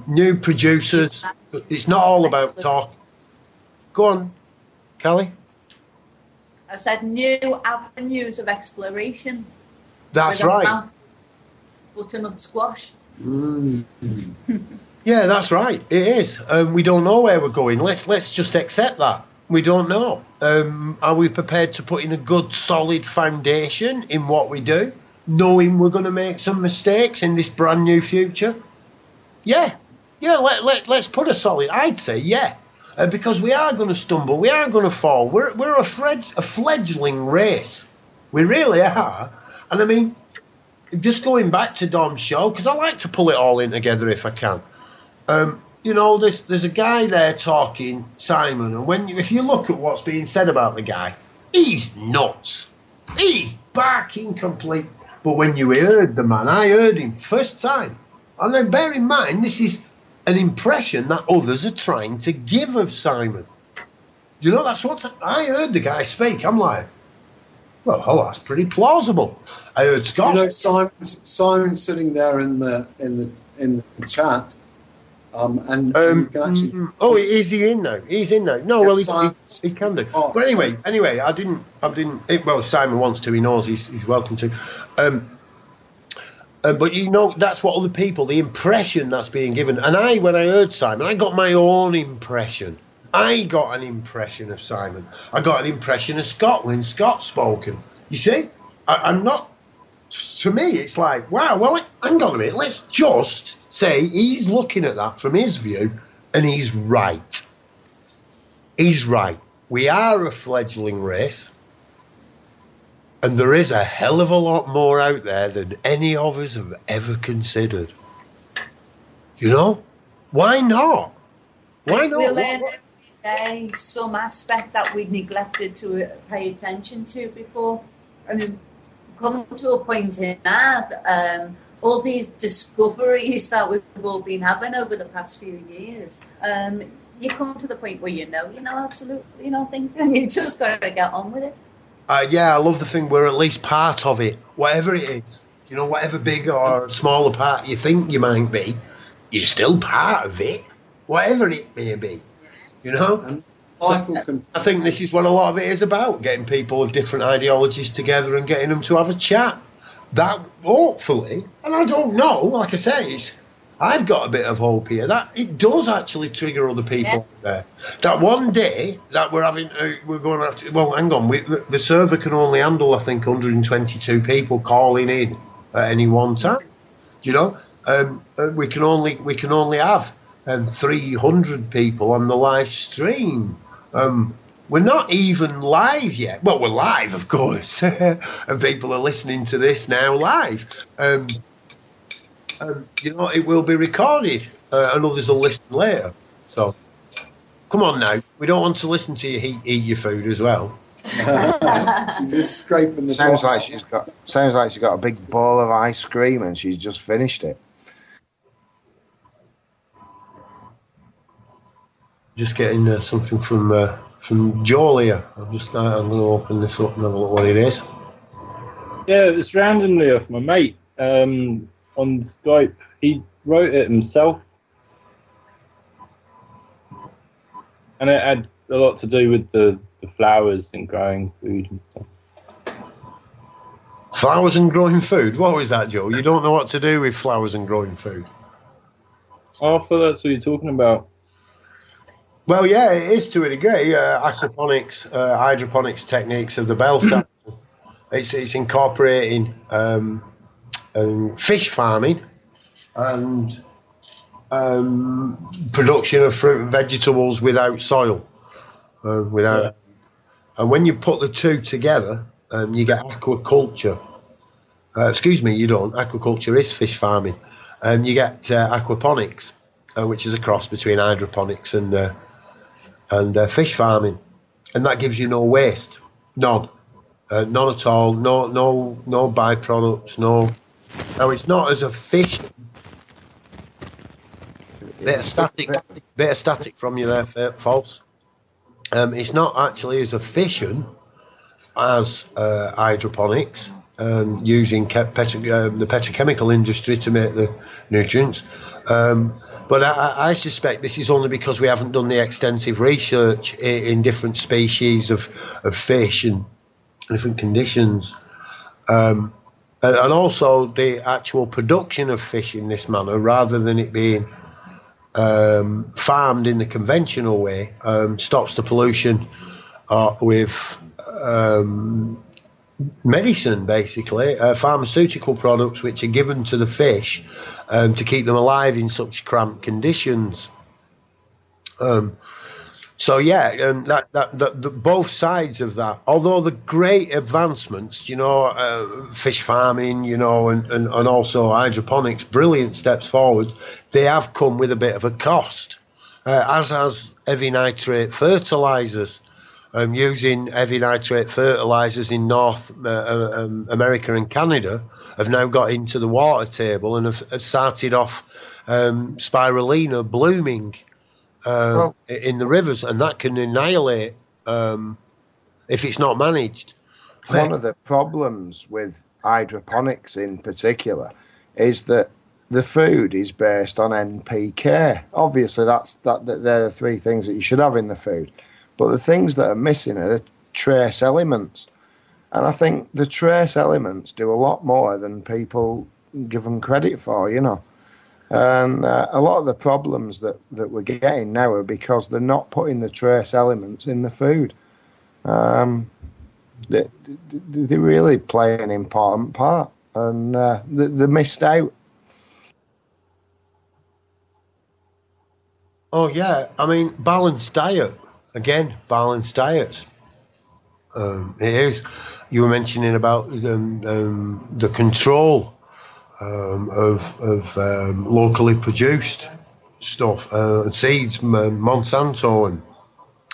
new producers. It's not all about talk. Go on, Callie. I said new avenues of exploration. That's with a right. mouth butternut squash. Yeah, that's right. It is. We don't know where we're going. Let's just accept that. We don't know. Are we prepared to put in a good, solid foundation in what we do, knowing we're going to make some mistakes in this brand new future? Yeah. Let's put a solid. I'd say yeah, because we are going to stumble. We are going to fall. We're a fledgling race. We really are. And I mean, just going back to Dom's show, because I like to pull it all in together if I can. You know, there's a guy there talking, Simon, and if you look at what's being said about the guy, he's nuts. He's barking complete. But when you heard the man, I heard him first time. And then bear in mind, this is an impression that others are trying to give of Simon. You know, that's what I heard the guy speak. I'm like, well, that's pretty plausible. I heard Scott. You know, Simon's sitting there in the chat. And you can actually. Oh, is he in now? He's in now. No, Yes, well, he can do. Oh, But anyway, I didn't. Well, Simon wants to. He knows he's welcome to. But you know, that's what other people, the impression that's being given. And when I heard Simon, I got my own impression. I got an impression of Simon. I got an impression of Scott when Scott spoken. You see, I'm not. To me, it's like, wow. Well, hang on a minute. Let's just say he's looking at that from his view, and he's right. He's right. We are a fledgling race, and there is a hell of a lot more out there than any of us have ever considered. You know? Why not? Why not? We learn every day some aspect that we neglected to pay attention to before. And we've come to a point in that all these discoveries that we've all been having over the past few years, you come to the point where you know absolutely nothing, and you just got to get on with it. Yeah, I love the thing we're at least part of it, whatever it is. You know, whatever big or smaller part you think you might be, you're still part of it, whatever it may be. You know? I think this is what a lot of it is about, getting people of different ideologies together and getting them to have a chat. That, hopefully, and I don't know, like I say, I've got a bit of hope here, that it does actually trigger other people there. That one day that we're going to have to, well, hang on, the server can only handle, I think, 122 people calling in at any one time. You know, we can only have 300 people on the live stream. We're not even live yet. Well, we're live, of course, and people are listening to this now live. You know, it will be recorded, and others will listen later. So, come on now. We don't want to listen to you eat your food as well. Just scraping the sounds box. like she's got a big bowl of ice cream and she's just finished it. Just getting something from Joel here. I'm going to open this up and have a look what it is. Yeah, it's randomly off my mate on Skype. He wrote it himself, and it had a lot to do with the flowers and growing food and stuff. Flowers and growing food? What was that, Joe? You don't know what to do with flowers and growing food? Oh, I thought that's what you're talking about. Well, yeah, it is to a degree. Aquaponics, hydroponics techniques of the bell cycle. It's incorporating fish farming and production of fruit and vegetables without soil, And when you put the two together, you get aquaculture. Excuse me, you don't. Aquaculture is fish farming. You get aquaponics, which is a cross between hydroponics and fish farming, and that gives you no waste, none at all. No byproducts. No. Now it's not as efficient. Bit of static from you there, false. It's not actually as efficient as hydroponics, using the petrochemical industry to make the nutrients. But I suspect this is only because we haven't done the extensive research in different species of fish and different conditions. And also the actual production of fish in this manner, rather than it being farmed in the conventional way, stops the pollution with medicine, basically, pharmaceutical products which are given to the fish to keep them alive in such cramped conditions. So yeah, the both sides of that. Although the great advancements, fish farming, and also hydroponics, brilliant steps forward, they have come with a bit of a cost, as has heavy nitrate fertilizers. Using heavy nitrate fertilizers in North America and Canada have now got into the water table and have started off spirulina blooming in the rivers, and that can annihilate if it's not managed. One of the problems with hydroponics in particular is that the food is based on NPK. Obviously, they're the three things that you should have in the food. But the things that are missing are the trace elements. And I think the trace elements do a lot more than people give them credit for, And a lot of the problems that we're getting now are because they're not putting the trace elements in the food. They really play an important part, and they're missed out. Oh, yeah. I mean, balanced diet. Again, balanced diets. It is. You were mentioning about the control of locally produced stuff, seeds, Monsanto, and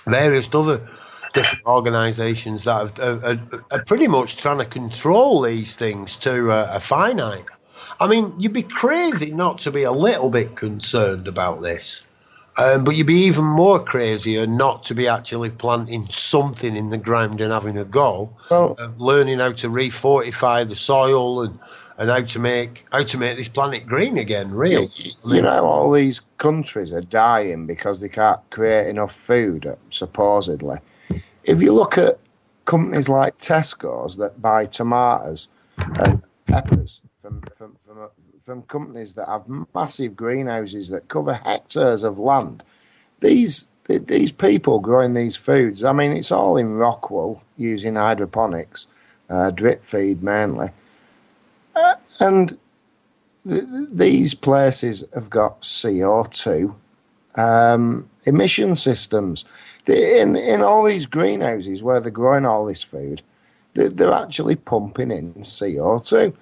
various other different organisations that are pretty much trying to control these things to a finite. I mean, you'd be crazy not to be a little bit concerned about this. But you'd be even more crazier not to be actually planting something in the ground and having a go. Well, learning how to refortify the soil and how to make this planet green again, real. All these countries are dying because they can't create enough food, supposedly. If you look at companies like Tesco's that buy tomatoes and peppers from companies that have massive greenhouses that cover hectares of land. These people growing these foods, I mean, it's all in rock wool using hydroponics, drip feed mainly. And these places have got CO2 emission systems. In all these greenhouses where they're growing all this food, they're actually pumping in CO2.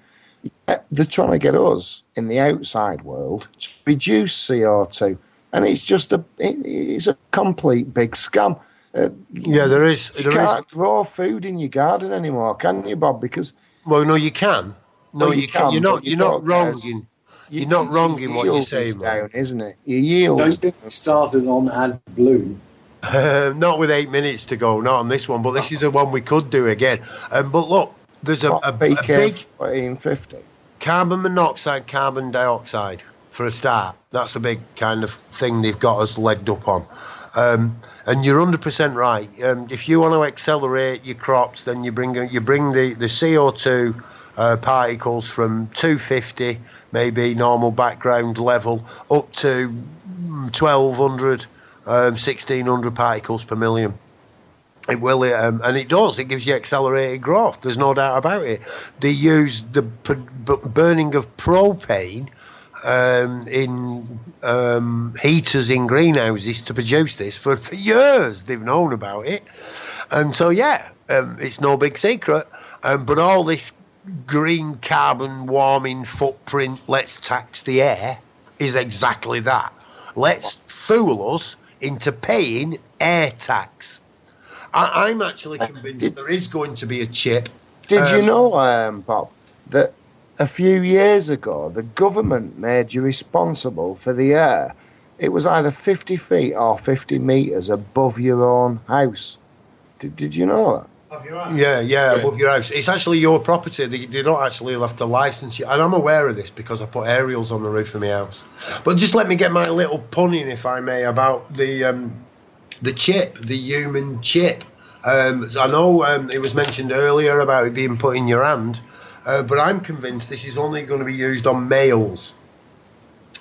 They're trying to get us in the outside world to reduce CO2, and it's just it's a complete big scam. There is. You can't grow food in your garden anymore, can you, Bob? Because no, you can. No, you can. You're not wrong. You're not wrong in what you're saying, down, isn't it? Your yield. Don't get me started on AdBlue. Not with 8 minutes to go. Not on this one, but this is the one we could do again. But look. There's a big 1450. Carbon monoxide, carbon dioxide for a start. That's a big kind of thing they've got us legged up on. And you're 100% right. If you want to accelerate your crops, then you bring the CO2 particles from 250, maybe normal background level, up to 1,200, 1,600 particles per million. It will, and it does. It gives you accelerated growth. There's no doubt about it. They use the burning of propane in heaters in greenhouses to produce this for years. They've known about it, And so, it's no big secret. But all this green carbon warming footprint, let's tax the air, is exactly that. Let's fool us into paying air tax. I'm actually convinced there is going to be a chip. Did you know, Bob, that a few years ago the government made you responsible for the air? It was either 50 feet or 50 metres above your own house. Did you know that? Yeah, above your house. It's actually your property. They don't actually have to license you. And I'm aware of this because I put aerials on the roof of my house. But just let me get my little pun in, if I may, about the chip, the human chip. I know it was mentioned earlier about it being put in your hand, but I'm convinced this is only going to be used on males.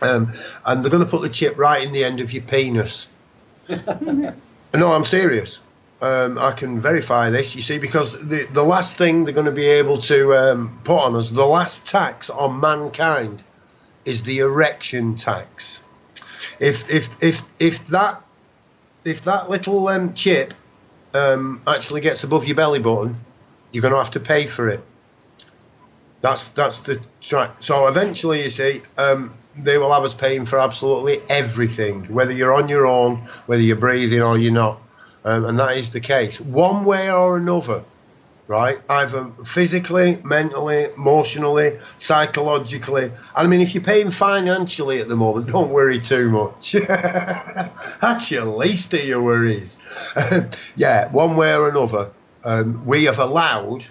And they're going to put the chip right in the end of your penis. No, I'm serious. I can verify this, you see, because the last thing they're going to be able to put on us, the last tax on mankind, is the erection tax. If that little chip actually gets above your belly button, you're going to have to pay for it. That's the track. So eventually, you see, they will have us paying for absolutely everything, whether you're on your own, whether you're breathing or you're not. And that is the case. One way or another, right? Either physically, mentally, emotionally, psychologically. I mean, if you're paying financially at the moment, don't worry too much. That's your least of your worries. One way or another, we have allowed,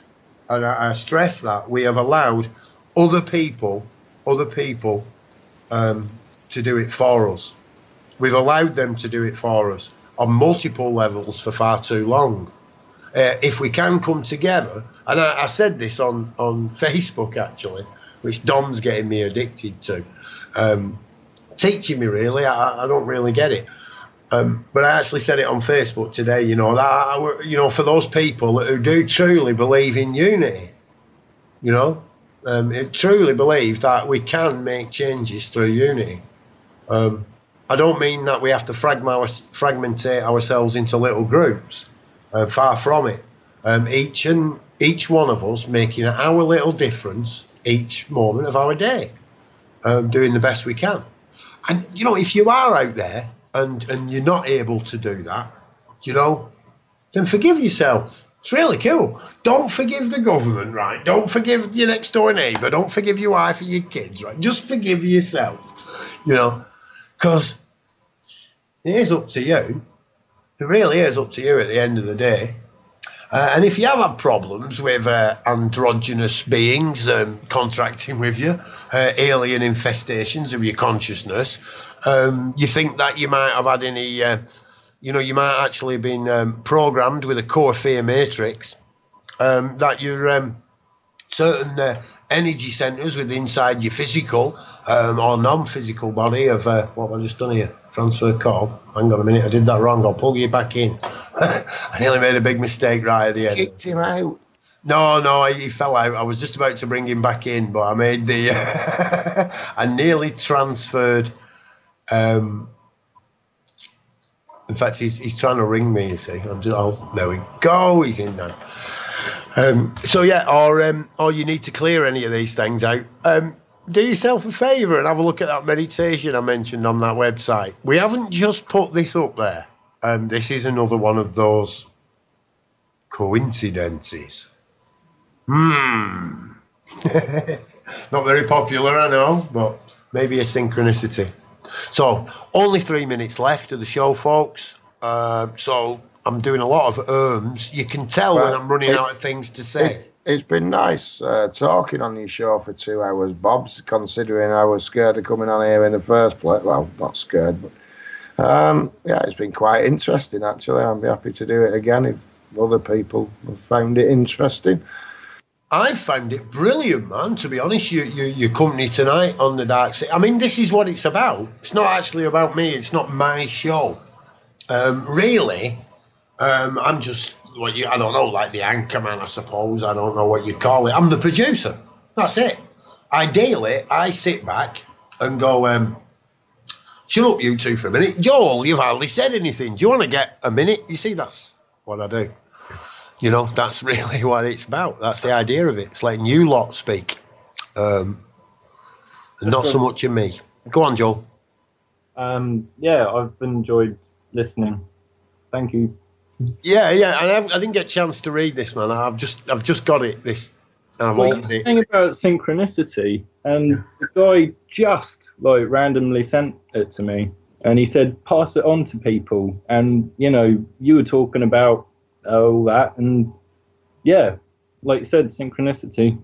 and I stress that, we have allowed other people to do it for us. We've allowed them to do it for us on multiple levels for far too long. If we can come together, and I said this on Facebook actually, which Dom's getting me addicted to, teaching me really, I don't really get it. But I actually said it on Facebook today, that, for those people who do truly believe in unity, truly believe that we can make changes through unity. I don't mean that we have to fragmentate ourselves into little groups. Far from it. Each one of us making our little difference each moment of our day, doing the best we can. And if you are out there and you're not able to do that, then forgive yourself. It's really cool. Don't forgive the government, right? Don't forgive your next door neighbour. Don't forgive your wife or your kids, right? Just forgive yourself, because it is up to you. It really is up to you at the end of the day. And if you have had problems with androgynous beings contracting with you, alien infestations of your consciousness, you think that you might have had any, you might actually have been programmed with a core fear matrix, that your certain energy centres within inside your physical or non-physical body of what have I just done here? Transfer call. Hang on a minute, I did that wrong. I'll pull you back in. I nearly made a big mistake right at the end. Kicked him out. No, he fell out. I was just about to bring him back in, but I made the. I nearly transferred. In fact, he's trying to ring me. You see, there we go. He's in now. Or you need to clear any of these things out. Do yourself a favour and have a look at that meditation I mentioned on that website. We haven't just put this up there. This is another one of those coincidences. Not very popular, I know, but maybe a synchronicity. So, only 3 minutes left of the show, folks. So, I'm doing a lot of You can tell when I'm running out of things to say. It's been nice talking on your show for 2 hours, Bob, considering I was scared of coming on here in the first place. Well, not scared, but it's been quite interesting, actually. I'd be happy to do it again if other people have found it interesting. I found it brilliant, man, to be honest. Your company tonight on the Dark Side. I mean, this is what it's about. It's not actually about me. It's not my show. Really, I'm just... I don't know, like the anchorman, I suppose. I don't know what you call it. I'm the producer. That's it. Ideally, I sit back and go, shut up, you two, for a minute. Joel, you've hardly said anything. Do you want to get a minute? You see, that's what I do. You know, that's really what it's about. That's the idea of it. It's letting you lot speak, and not so much in me. Go on, Joel. Yeah, I've enjoyed listening. Thank you. Yeah, and I didn't get a chance to read this, man. I've just got it. This. I've Well, opened you're it. saying about synchronicity, and the guy just like randomly sent it to me, and he said pass it on to people, and you know you were talking about all that, and yeah, like you said, synchronicity.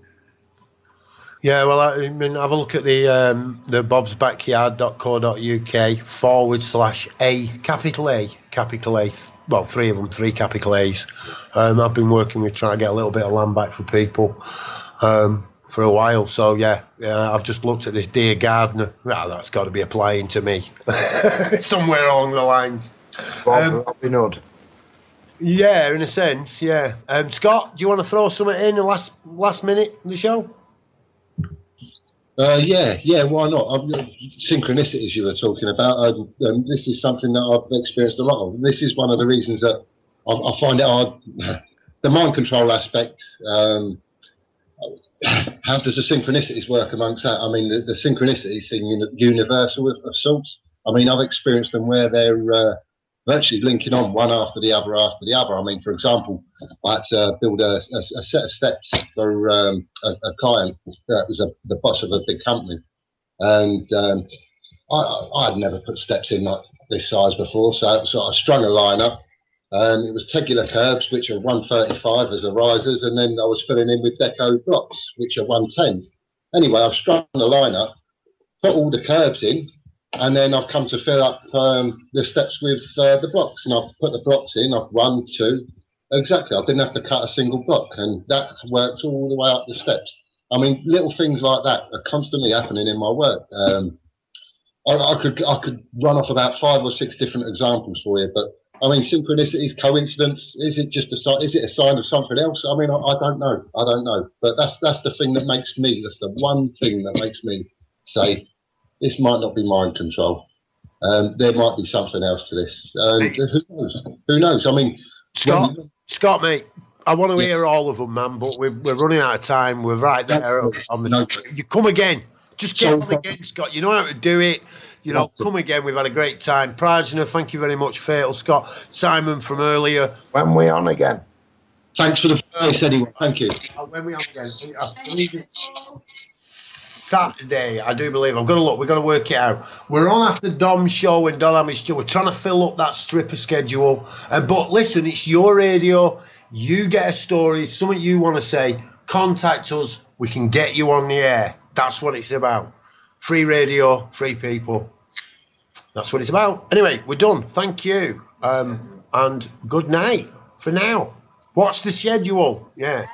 Yeah, well, I mean, have a look at the bobsbackyard.co.uk /A, well, 3 of them, 3 capital A's. I've been working with trying to get a little bit of land back for people for a while. So, yeah, I've just looked at this Dear Gardener. Well, that's got to be applying to me somewhere along the lines. Bob Robin Hood. Yeah, in a sense, yeah. Scott, do you want to throw something in the last minute of the show? Yeah, why not? Synchronicities you were talking about, this is something that I've experienced a lot of. This is one of the reasons that I find it hard. The mind control aspect, how does the synchronicities work amongst that? I mean, the synchronicities seem universal of sorts. I mean, I've experienced them where they're virtually linking on one after the other. I mean, for example, I had to build a set of steps for a client that was the boss of a big company, and I'd never put steps in like this size before, so I strung a line up. It was tegular curbs, which are 135 as a risers, and then I was filling in with deco blocks, which are 110s. Anyway, I've strung the line up, put all the curbs in, and then I've come to fill up the steps with the blocks, and I've put the blocks in. I've 1, 2, exactly. I didn't have to cut a single block, and that worked all the way up the steps. I mean, little things like that are constantly happening in my work. I could run off about 5 or 6 different examples for you, but I mean, synchronicities, coincidence. Is it just a sign of something else? I mean, I don't know. But that's the thing that makes me. That's the one thing that makes me say, this might not be mind control. There might be something else to this. Who knows? I mean, Scott, mate, I want to hear all of them, man, but we're running out of time. We're right there on the. You come again. Just get on again, Scott. You know how to do it. You know, come again. We've had a great time. Prajna, thank you very much. Fatal, Scott. Simon from earlier. When we on again? Thanks for the voice, anyway. Thank you. When we on again? I believe it's Saturday, I do believe. I've got to look. We've got to work it out. We're on after Dom's show and Don Hamish's show. We're trying to fill up that stripper schedule. But listen, it's your radio. You get a story, something you want to say. Contact us. We can get you on the air. That's what it's about. Free radio, free people. That's what it's about. Anyway, we're done. Thank you. And good night for now. What's the schedule? Yeah.